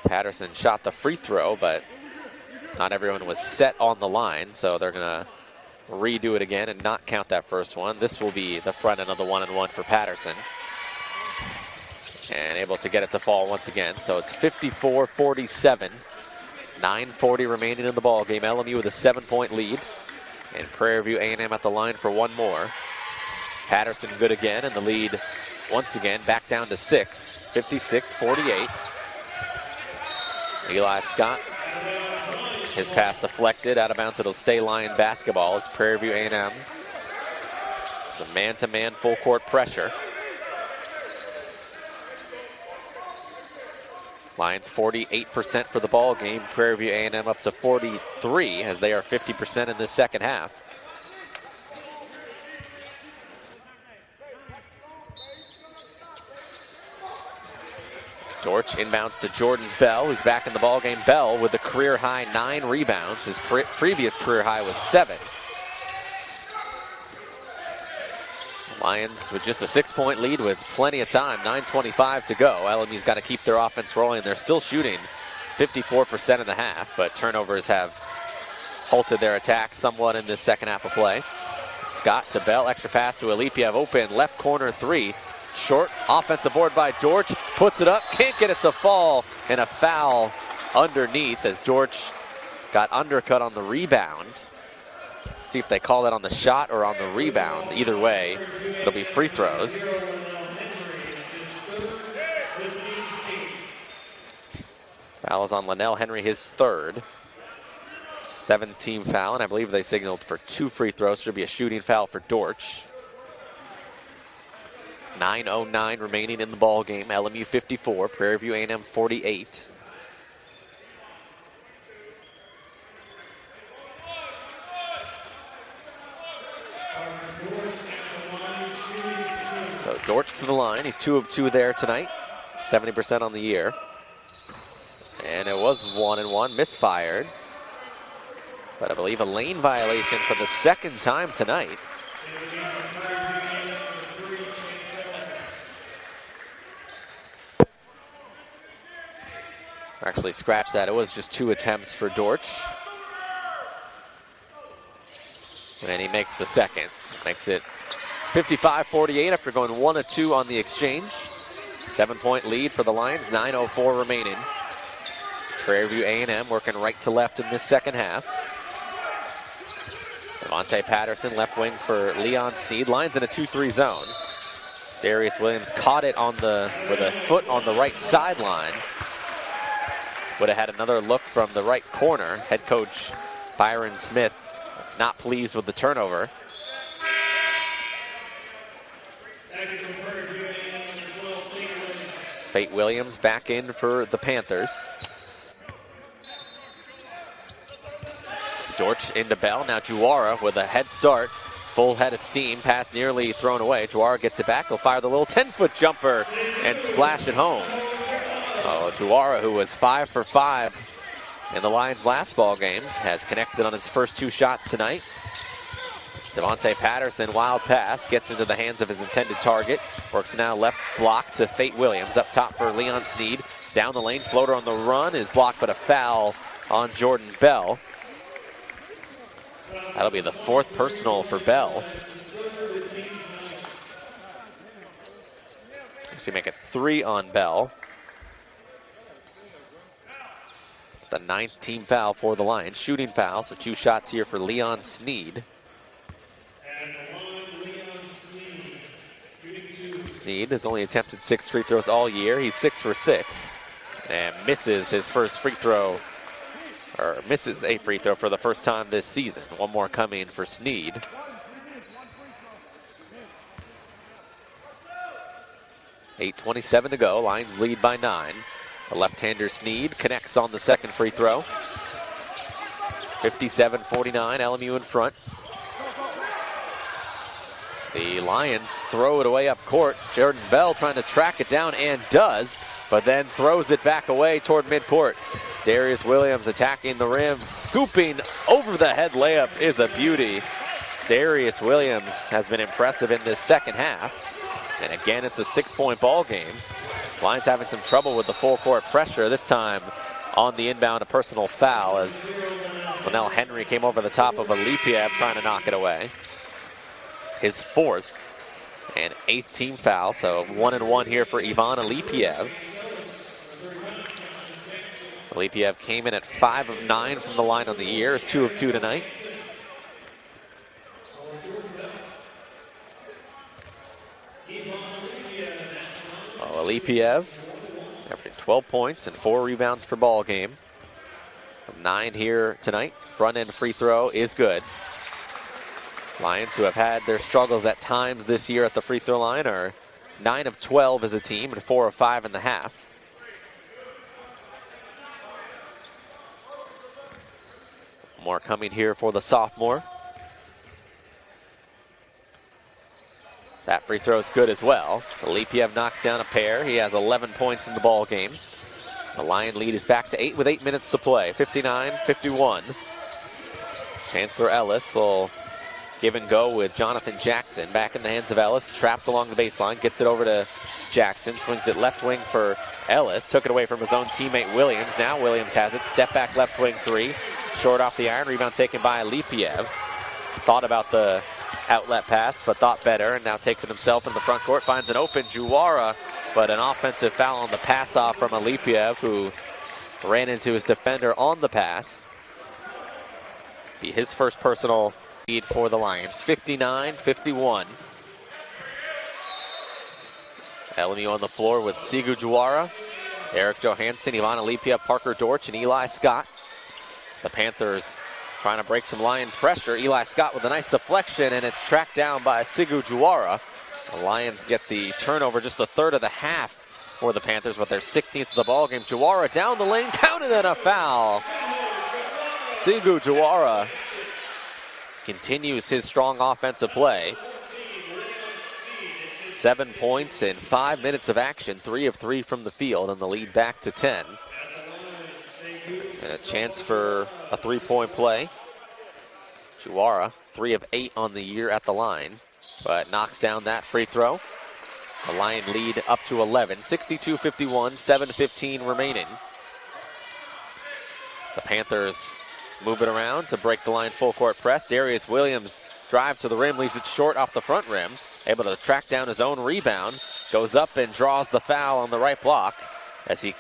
Patterson shot the free throw, but not everyone was set on the line, so they're going to redo it again and not count that first one. This will be the front end of the 1-and-1 for Patterson. And able to get it to fall once again. So it's 54-47. 9:40 remaining in the ball game. LMU with a 7-point lead. And Prairie View A&M at the line for one more. Patterson good again, and the lead once again back down to 6. 56-48. Eli Scott, his pass deflected out of bounds. It'll stay Lion basketball as Prairie View A&M. Some man-to-man full court pressure. Lions 48% for the ball game. Prairie View A&M up to 43 as they are 50% in this second half. Dortch inbounds to Jordan Bell, who's back in the ball game. Bell with the career high 9 rebounds. His previous career high was 7. Lions with just a 6-point lead with plenty of time, 9:25 to go. LMU's got to keep their offense rolling. They're still shooting 54% in the half, but turnovers have halted their attack somewhat in this second half of play. Scott to Bell, extra pass to Alipiev, open left corner 3. Short offensive board by Dortch, puts it up, can't get it to fall, and a foul underneath as Dortch got undercut on the rebound. See if they call that on the shot or on the rebound. Either way, it'll be free throws. Foul is on Linnell Henry, his 3rd. 7th-team foul, and I believe they signaled for 2 free throws. Should be a shooting foul for Dortch. 9:09 remaining in the ball game. LMU 54, Prairie View A&M 48. So Dortch to the line. He's 2 of 2 there tonight. 70% on the year. And it was 1-and-1, misfired. But I believe a lane violation for the 2nd time tonight. Actually scratched that. It was just 2 attempts for Dortch. And he makes the 2nd. Makes it 55-48 after going 1 of 2 on the exchange. 7-point lead for the Lions, 9:04 remaining. Prairie View A&M working right to left in this second half. Devontae Patterson, left wing for Leon Sneed. Lions in a 2-3 zone. Darius Williams caught it with a foot on the right sideline. Would have had another look from the right corner. Head coach Byron Smith not pleased with the turnover. Fate Williams back in for the Panthers. Dortch into Bell. Now Juara with a head start. Full head of steam, pass nearly thrown away. Juara gets it back. He'll fire the little 10-foot jumper and splash it home. Oh, Juara, who was 5 for 5 in the Lions' last ball game, has connected on his first 2 shots tonight. Devontae Patterson, wild pass, gets into the hands of his intended target. Works now left block to Fate Williams. Up top for Leon Sneed. Down the lane, floater on the run is blocked, but a foul on Jordan Bell. That'll be the 4th personal for Bell. Actually make it 3 on Bell. The 9th team foul for the Lions. Shooting foul, so 2 shots here for Leon Sneed. Sneed has only attempted 6 free throws all year. He's 6 for 6 and misses his first free throw, or misses a free throw for the first time this season. 1 more coming for Sneed. .8:27 to go. Lions lead by 9. The left-hander Sneed connects on the second free throw. 57-49, LMU in front. The Lions throw it away up court. Jordan Bell trying to track it down and does, but then throws it back away toward midcourt. Darius Williams attacking the rim. Scooping over the head layup is a beauty. Darius Williams has been impressive in this second half. And again, it's a 6-point ball game. Lions having some trouble with the full court pressure. This time on the inbound, a personal foul as Henry came over the top of Alipiev trying to knock it away. His 4th and 8th team foul, so 1-1 here for Ivan Alipiev. Alipiev came in at 5 of 9 from the line on the year. Is 2 of 2 tonight. Alipiev averaging 12 points and 4 rebounds per ball game. 9 here tonight. Front end free throw is good. Lions, who have had their struggles at times this year at the free throw line, are 9 of 12 as a team and 4 of 5 in the half. More coming here for the sophomore. That free throw is good as well. Alipiev knocks down a pair. He has 11 points in the ball game. The Lion lead is back to 8 with 8 minutes to play. 59-51. Chancellor Ellis will give and go with Jonathan Jackson. Back in the hands of Ellis. Trapped along the baseline. Gets it over to Jackson. Swings it left wing for Ellis. Took it away from his own teammate Williams. Now Williams has it. Step back left wing 3. Short off the iron. Rebound taken by Alipiev. Thought about the outlet pass, but thought better, and now takes it himself in the front court. Finds an open Juara, but an offensive foul on the pass off from Alipiev, who ran into his defender on the pass. Be his first personal lead for the Lions. 59-51. LMU on the floor with Sigu Juara, Eric Johansson, Ivan Alipiev, Parker Dortch, and Eli Scott. The Panthers trying to break some Lion pressure. Eli Scott with a nice deflection, and it's tracked down by Sigu Juara. The Lions get the turnover, just the 3rd of the half for the Panthers with their 16th of the ball game. Juara down the lane, counted, and a foul. Sigu Juara continues his strong offensive play. 7 points in 5 minutes of action, 3 of 3 from the field, and the lead back to 10. And a chance for a 3-point play. Juara, 3 of 8 on the year at the line, but knocks down that free throw. The Lion lead up to 11, 62-51, 7:15 remaining. The Panthers move it around to break the line full court press. Darius Williams drive to the rim, leaves it short off the front rim. Able to track down his own rebound. Goes up and draws the foul on the right block as he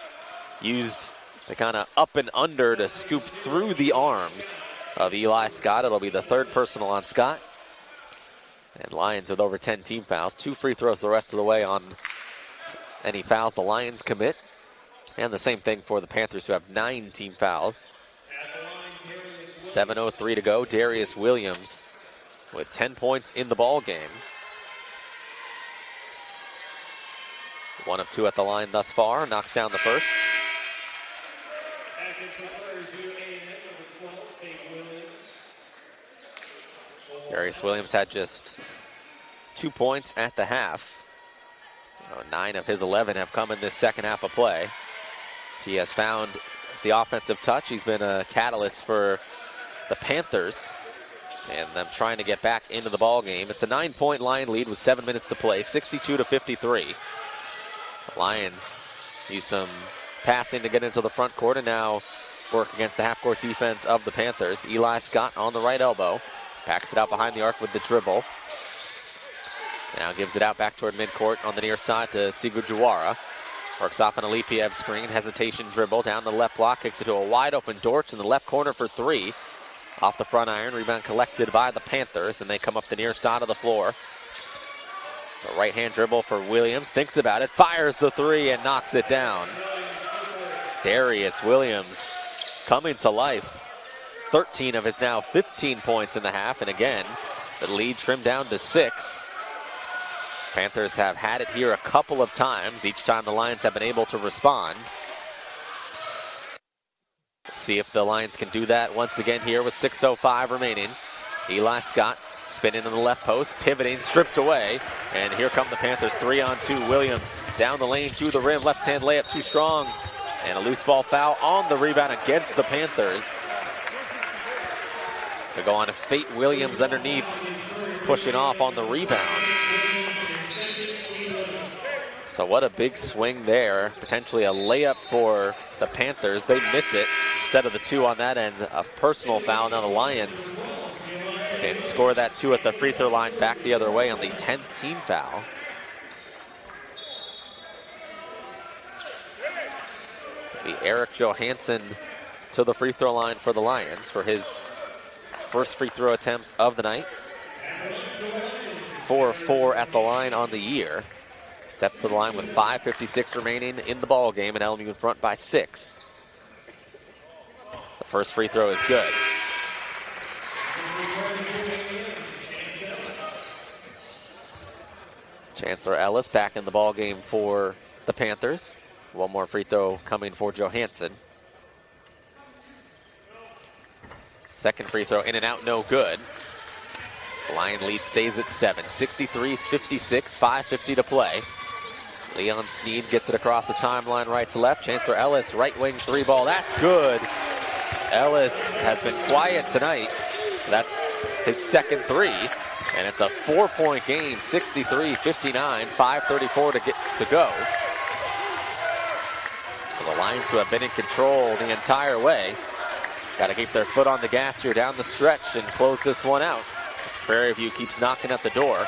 used the kind of up and under to scoop through the arms of Eli Scott. It'll be the 3rd personal on Scott. And Lions with over 10 team fouls. 2 free throws the rest of the way on any fouls the Lions commit. And the same thing for the Panthers, who have 9 team fouls. 7:03 to go. Darius Williams with 10 points in the ball game. 1 of 2 at the line thus far. Knocks down the first. Darius Williams had just 2 points at the half. 9 of his 11 have come in this second half of play. He has found the offensive touch. He's been a catalyst for the Panthers and them trying to get back into the ball game. It's a 9-point Lion lead with 7 minutes to play, 62-53. The Lions use some passing to get into the front court and now work against the half-court defense of the Panthers. Eli Scott on the right elbow. Packs it out behind the arc with the dribble. Now gives it out back toward midcourt on the near side to Sigur Jawara. Works off an Alipiev screen. Hesitation dribble down the left block. Kicks it to a wide open Dortch in the left corner for 3. Off the front iron. Rebound collected by the Panthers. And they come up the near side of the floor. The right hand dribble for Williams. Thinks about it. Fires the 3 and knocks it down. Darius Williams coming to life. 13 of his now 15 points in the half. And again, the lead trimmed down to 6. Panthers have had it here a couple of times. Each time the Lions have been able to respond. Let's see if the Lions can do that once again here with 6:05 remaining. Eli Scott spinning in the left post, pivoting, stripped away. And here come the Panthers, 3-on-2. Williams down the lane to the rim. Left-hand layup too strong. And a loose ball foul on the rebound against the Panthers. They go on to Fate Williams underneath, pushing off on the rebound. So what a big swing there. Potentially a layup for the Panthers. They miss it instead of the 2 on that end. A personal foul. Now the Lions can score that 2 at the free throw line back the other way on the 10th team foul. The Eric Johansson to the free throw line for the Lions for his first free throw attempts of the night. 4 of 4 at the line on the year. Steps to the line with 5:56 remaining in the ball game, and LMU in front by 6. The first free throw is good. Chancellor Ellis back in the ball game for the Panthers. One more free throw coming for Johansson. Second free throw in and out, no good. The Lion lead stays at 7. 63-56, 5:50 to play. Leon Sneed gets it across the timeline right to left. Chancellor Ellis, right wing 3 ball. That's good. Ellis has been quiet tonight. That's his second 3. And it's a 4-point game, 63-59, 5:34 to go. For the Lions, who have been in control the entire way, got to keep their foot on the gas here down the stretch and close this one out. As Prairie View keeps knocking at the door.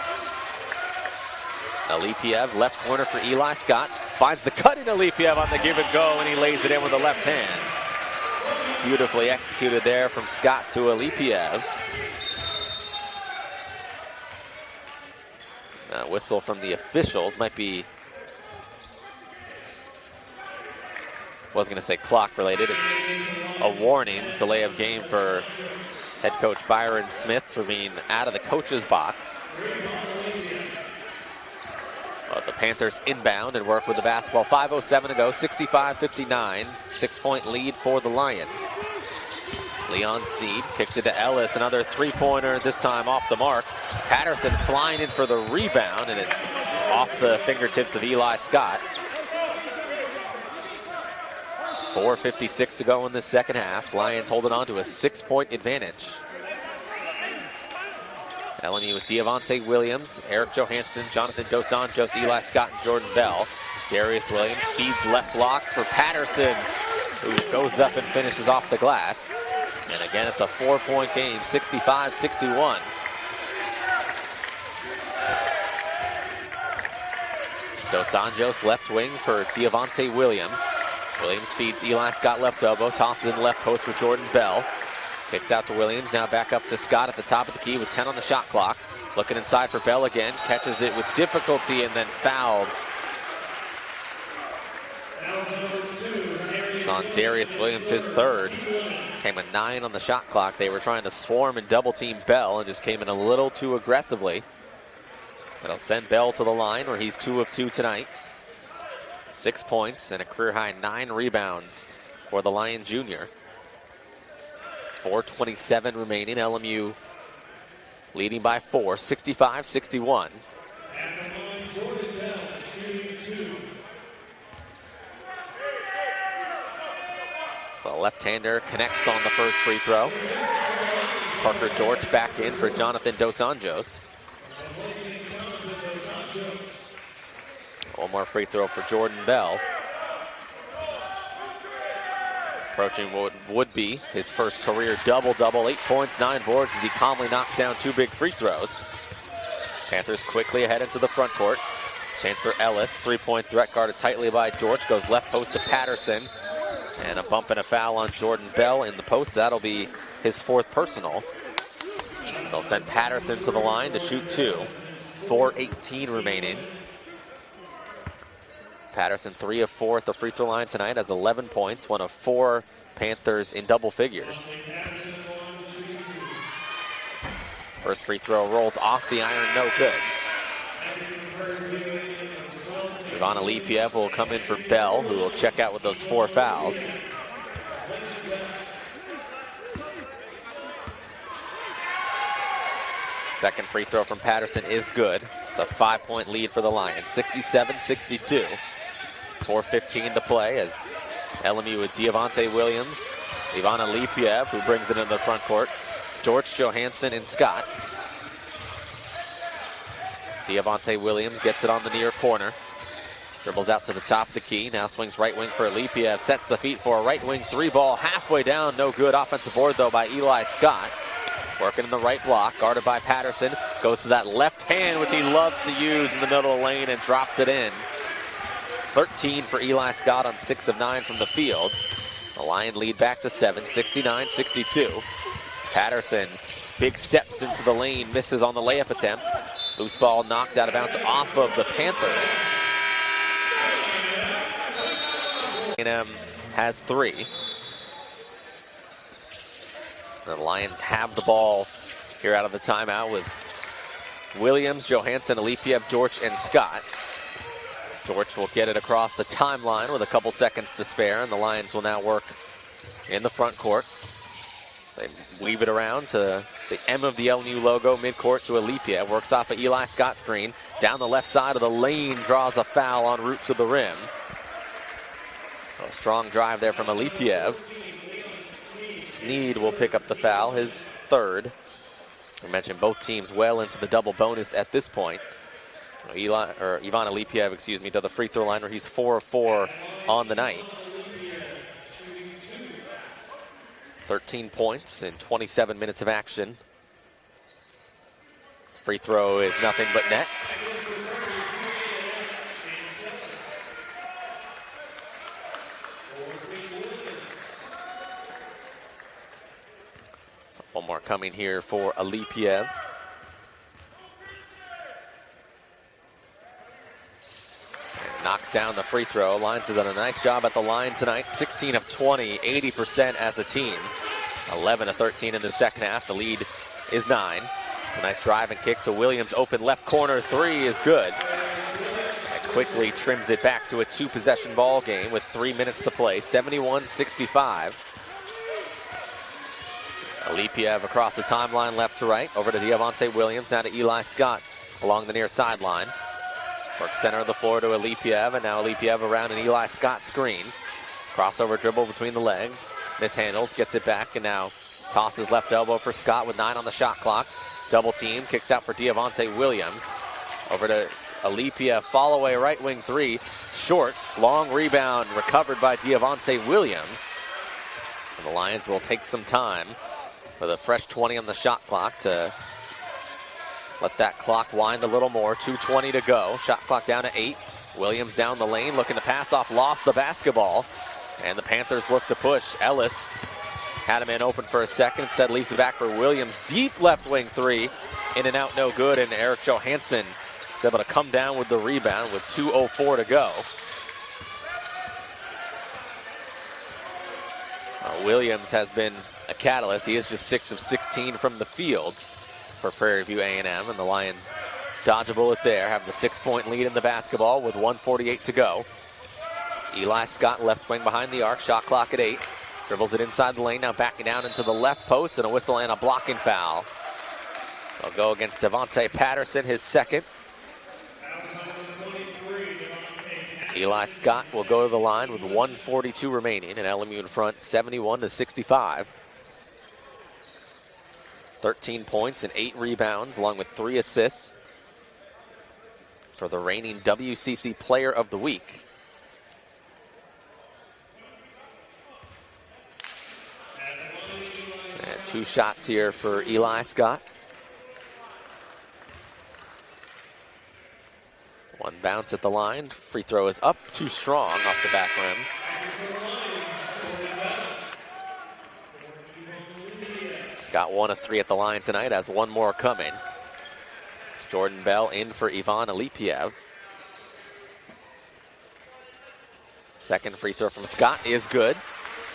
Alipiev, left corner for Eli Scott. Finds the cut in Alipiev on the give and go, and he lays it in with the left hand. Beautifully executed there from Scott to Alipiev. Whistle from the officials. Might be, wasn't going to say clock related. It's a warning, delay of game for head coach Byron Smith for being out of the coach's box. But the Panthers inbound and work with the basketball. 5:07 to go, 65-59. 6-point lead for the Lions. Leon Sneed kicks it to Ellis. Another 3-pointer, this time off the mark. Patterson flying in for the rebound, and it's off the fingertips of Eli Scott. 4:56 to go in the second half. Lions holding on to a 6-point advantage. LMU with Diavante Williams, Eric Johansson, Jonathan Dos Anjos, Eli Scott, and Jordan Bell. Darius Williams feeds left block for Patterson, who goes up and finishes off the glass. And again, it's a 4-point game, 65-61. Dos Anjos left wing for Diavante Williams. Williams feeds Eli Scott left elbow, tosses in the left post for Jordan Bell. Kicks out to Williams, now back up to Scott at the top of the key with 10 on the shot clock. Looking inside for Bell again, catches it with difficulty and then fouls. It's on Darius Williams, his third. Came a 9 on the shot clock. They were trying to swarm and double team Bell and just came in a little too aggressively. It'll send Bell to the line where he's 2 of 2 tonight. 6 points and a career high 9 rebounds for the Lion junior. 4:27 remaining. LMU leading by 4, 65-61. The left-hander connects on the first free throw. Parker George back in for Jonathan Dos Anjos. One more free throw for Jordan Bell. Approaching what would be his first career double-double, 8 points, 9 boards as he calmly knocks down 2 big free throws. Panthers quickly ahead into the front court. Chancellor Ellis, three-point threat guarded tightly by George, goes left post to Patterson. And a bump and a foul on Jordan Bell in the post. That'll be his 4th personal. They'll send Patterson to the line to shoot 2. 4:18 remaining. Patterson 3 of 4 at the free throw line tonight, has 11 points, 1 of 4 Panthers in double figures. First free throw rolls off the iron, no good. Ivan Alipiev will come in for Bell, who will check out with those 4 fouls. Second free throw from Patterson is good. It's a 5-point lead for the Lions, 67-62. 4:15 to play as LMU with Diavonte Williams, Ivan Alipiev, who brings it into the front court, George Johansson and Scott. Diavonte Williams gets it on the near corner. Dribbles out to the top of the key. Now swings right wing for Alipiev. Sets the feet for a right wing 3-ball. Halfway down. No good. Offensive board, though, by Eli Scott. Working in the right block. Guarded by Patterson. Goes to that left hand, which he loves to use in the middle of the lane, and drops it in. 13 for Eli Scott on 6 of 9 from the field. The Lion lead back to 7, 69-62. Patterson, big steps into the lane. Misses on the layup attempt. Loose ball knocked out of bounds off of the Panthers. A&M has 3. The Lions have the ball here out of the timeout with Williams, Johansson, Alipiev, George, and Scott. George will get it across the timeline with a couple seconds to spare, and the Lions will now work in the front court. They weave it around to the M of the LMU logo, midcourt to Alipiev. Works off of Eli Scott's screen. Down the left side of the lane, draws a foul en route to the rim. A strong drive there from Alipiev. Sneed will pick up the foul, his 3rd. I mentioned both teams well into the double bonus at this point. Ivan Alipiev, to the free throw line where he's 4 of 4 on the night. 13 points in 27 minutes of action. Free throw is nothing but net. One more coming here for Alipiev. Knocks down the free throw. Lions have done a nice job at the line tonight. 16 of 20, 80% as a team. 11 of 13 in the second half. The lead is 9. A nice drive and kick to Williams. Open left corner 3 is good. And quickly trims it back to a 2-possession ball game with 3 minutes to play. 71-65. Alipiev across the timeline left to right. Over to Diavonte Williams. Now to Eli Scott along the near sideline. Works center of the floor to Alipiev, and now Alipiev around an Eli Scott screen. Crossover dribble between the legs. Mishandles, gets it back, and now tosses left elbow for Scott with 9 on the shot clock. Double team, kicks out for Diavonte Williams. Over to Alipiev, fall away right wing 3. Short, long rebound, recovered by Diavonte Williams. And the Lions will take some time with a fresh 20 on the shot clock to let that clock wind a little more. 2:20 to go. Shot clock down to 8. Williams down the lane, looking to pass off, lost the basketball. And the Panthers look to push. Ellis had him in open for a second, instead leaves it back for Williams. Deep left wing 3. In and out, no good. And Eric Johansson is able to come down with the rebound with 2:04 to go. Williams has been a catalyst. He is just 6 of 16 from the field for Prairie View A&M, and the Lions dodge a bullet there, have the 6-point lead in the basketball with 1:48 to go. Eli Scott left wing behind the arc, shot clock at 8. Dribbles it inside the lane, now backing down into the left post, and a whistle and a blocking foul. They'll go against Devontae Patterson, his second. Eli Scott will go to the line with 1:42 remaining, and LMU in front 71-65. 13 points and 8 rebounds, along with 3 assists for the reigning WCC Player of the Week. And 2 shots here for Eli Scott. One bounce at the line. Free throw is up, too strong off the back rim. Scott 1 of 3 at the line tonight, has 1 more coming. Jordan Bell in for Ivan Alipiev. Second free throw from Scott is good.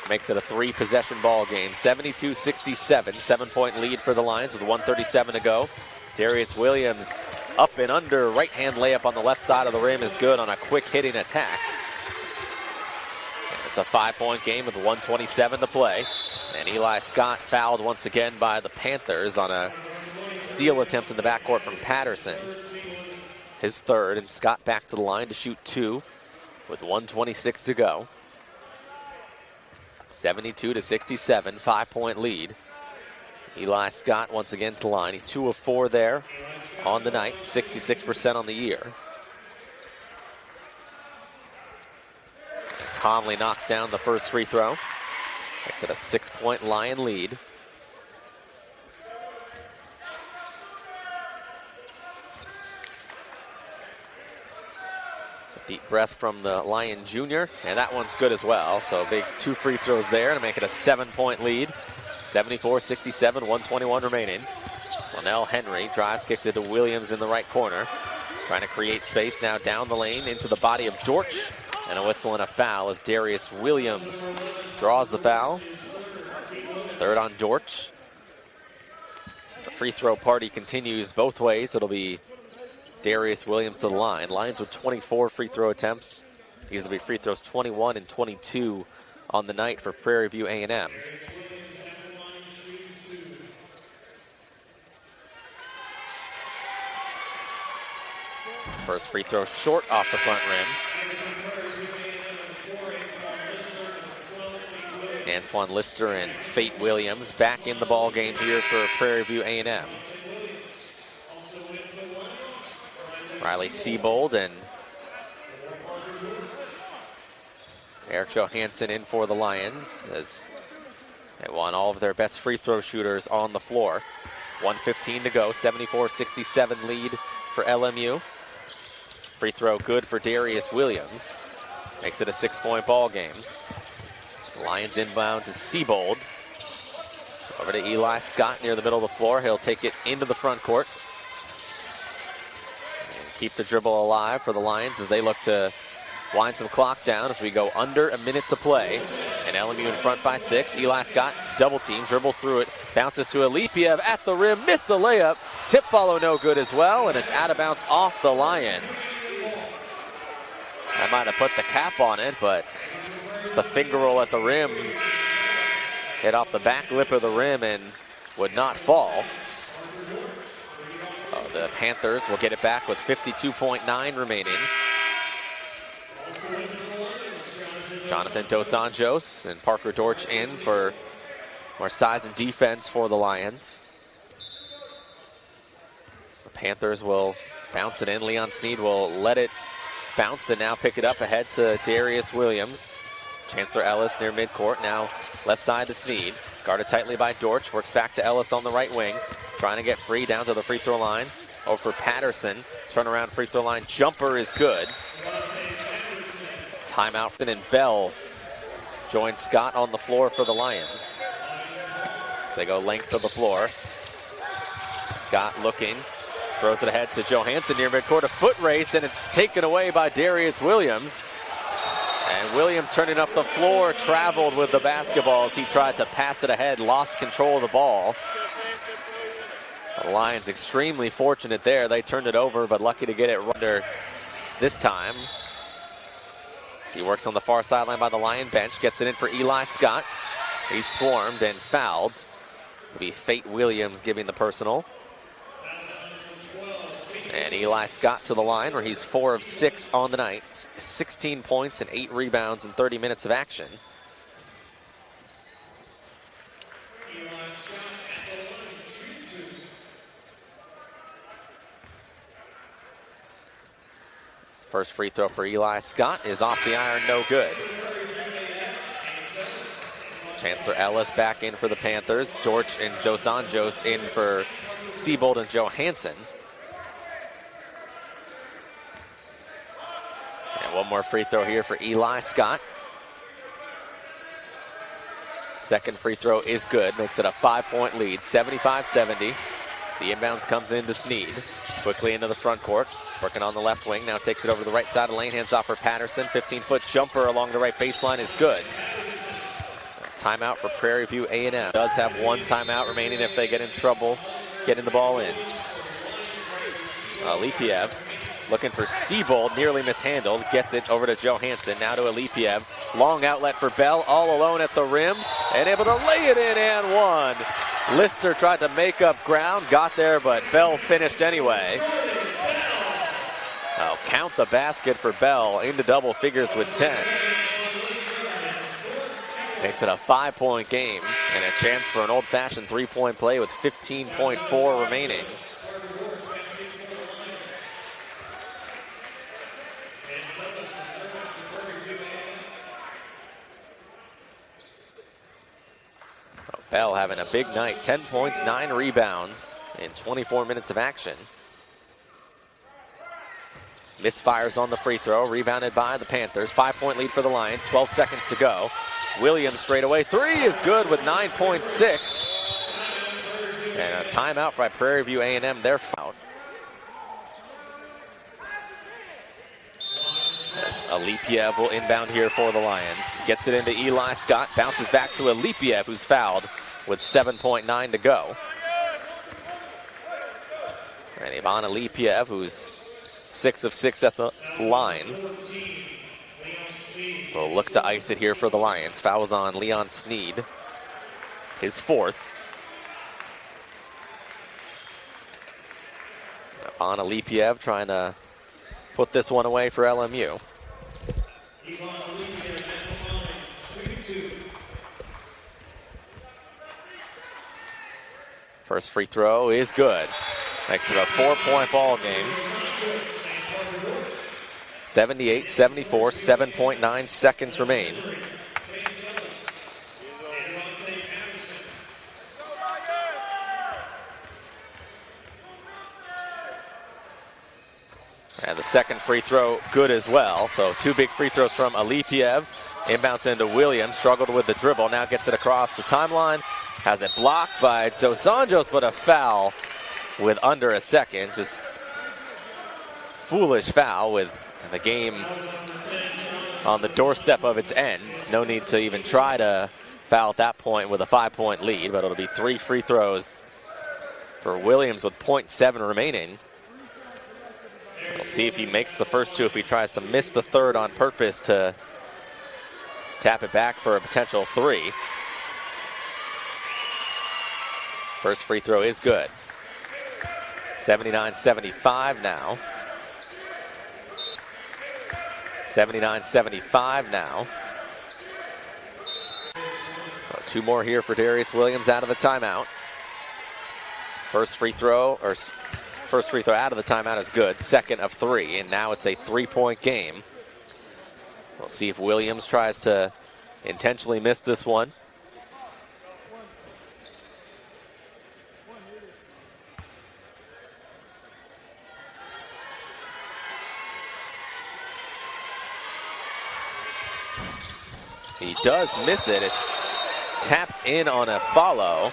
Makes it a 3-possession ball game. 72-67, 7-point lead for the Lions with 1:37 to go. Darius Williams up and under, right-hand layup on the left side of the rim is good on a quick hitting attack. And it's a 5-point game with 1:27 to play. And Eli Scott fouled once again by the Panthers on a steal attempt in the backcourt from Patterson. His third, and Scott back to the line to shoot 2 with 1:26 to go. 72-67, 5-point lead. Eli Scott once again to the line. He's 2 of 4 there on the night, 66% on the year. Conley knocks down the first free throw. Makes it a 6-point Lion lead. Deep breath from the Lion Jr., and that one's good as well. So big 2 free throws there to make it a 7-point lead. 74-67, 1:21 remaining. Lonell Henry drives, kicks it to Williams in the right corner. Trying to create space now down the lane into the body of Dortch. And a whistle and a foul as Darius Williams draws the foul. Third on Dortch. The free throw party continues both ways. It'll be Darius Williams to the line. Lions with 24 free throw attempts. These will be free throws 21 and 22 on the night for Prairie View A&M. First free throw short off the front rim. Antoine Lister and Fate Williams back in the ball game here for Prairie View A&M. Riley Siebold and Eric Johansson in for the Lions as they want all of their best free throw shooters on the floor. 1:15 to go, 74-67 lead for LMU. Free throw good for Darius Williams. Makes it a 6-point ball game. Lions inbound to Siebold. Over to Eli Scott near the middle of the floor. He'll take it into the front court. And keep the dribble alive for the Lions as they look to wind some clock down as we go under a minute to play. And LMU in front by 6. Eli Scott double team, dribbles through it, bounces to Alipiev at the rim, missed the layup. Tip follow no good as well, and it's out of bounds off the Lions. I might have put the cap on it, but just the finger roll at the rim hit off the back lip of the rim and would not fall. The Panthers will get it back with 52.9 remaining. Jonathan Dos Anjos and Parker Dortch in for more size and defense for the Lions. The Panthers will bounce it in. Leon Sneed will let it bounce and now pick it up ahead to Darius Williams. Chancellor Ellis near midcourt, now left side to Sneed. Guarded tightly by Dortch, works back to Ellis on the right wing. Trying to get free down to the free throw line. Over for Patterson, turnaround free throw line, jumper is good. Timeout, and Bell joins Scott on the floor for the Lions. They go length of the floor. Scott looking, throws it ahead to Johansson near midcourt, a foot race, and it's taken away by Darius Williams. And Williams turning up the floor, traveled with the basketball as he tried to pass it ahead, lost control of the ball. The Lions extremely fortunate there. They turned it over, but lucky to get it under this time. He works on the far sideline by the Lion bench, gets it in for Eli Scott. He's swarmed and fouled. It'll be Fate Williams giving the personal. And Eli Scott to the line where he's 4 of 6 on the night. 16 points and 8 rebounds in 30 minutes of action. First free throw for Eli Scott is off the iron, no good. Chancellor Ellis back in for the Panthers. George and Dos Anjos in for Siebold and Johansson. And one more free throw here for Eli Scott. Second free throw is good, makes it a 5-point lead, 75-70. The inbounds comes into Sneed, quickly into the front court, working on the left wing, now takes it over to the right side of the lane, hands off for Patterson, 15-foot jumper along the right baseline is good. A timeout for Prairie View A&M. Does have one timeout remaining if they get in trouble getting the ball in. Alipiev looking for Siebold, nearly mishandled, gets it over to Johansson, now to Alipiev. Long outlet for Bell, all alone at the rim, and able to lay it in and one. Lister tried to make up ground, got there, but Bell finished anyway. Oh, count the basket for Bell, into double figures with 10. Makes it a 5-point game, and a chance for an old-fashioned three-point play with 15.4 remaining. Bell having a big night, 10 points, 9 rebounds in 24 minutes of action. Misfires on the free throw, rebounded by the Panthers. 5-point lead for the Lions, 12 seconds to go. Williams straight away, 3 is good with 9.6. And a timeout by Prairie View A&M, they're fouled. Alipiev will inbound here for the Lions. Gets it into Eli Scott, bounces back to Alipiev, who's fouled with 7.9 to go. And Ivan Alipiev, who's 6 of 6 at the line, will look to ice it here for the Lions. Fouls on Leon Sneed, his 4th. Ivan Alipiev trying to put this one away for LMU. First free throw is good. Makes it a 4-point ball game. 78-74, 7.9 seconds remain. And the second free throw good as well. So 2 big free throws from Alipiev. Inbounds into Williams, struggled with the dribble, now gets it across the timeline. Has it blocked by Dos Anjos, but a foul with under a second. Just foolish foul with the game on the doorstep of its end. No need to even try to foul at that point with a 5-point lead, but it'll be 3 free throws for Williams with 0.7 remaining. We'll see if he makes the first 2, if he tries to miss the third on purpose to tap it back for a potential 3. First free throw is good. 79-75 now. 79-75 now. 2 more here for Darius Williams out of the timeout. First free throw out of the timeout is good. 2nd of 3, and now it's a 3-point game. We'll see if Williams tries to intentionally miss this one. He does miss it. It's tapped in on a follow.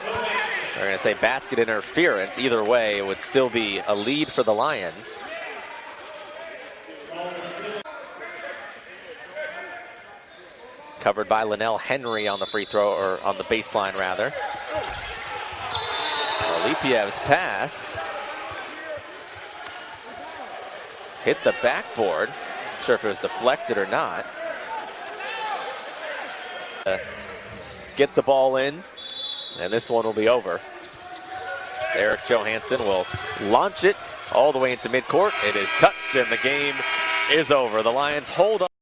They're going to say basket interference. Either way, it would still be a lead for the Lions. It's covered by Linnell Henry on the free throw, or on the baseline rather. Alipiev's pass hit the backboard. Not sure if it was deflected or not. Get the ball in, and this one will be over. Eric Johansson will launch it all the way into midcourt. It is touched, and the game is over. The Lions hold on.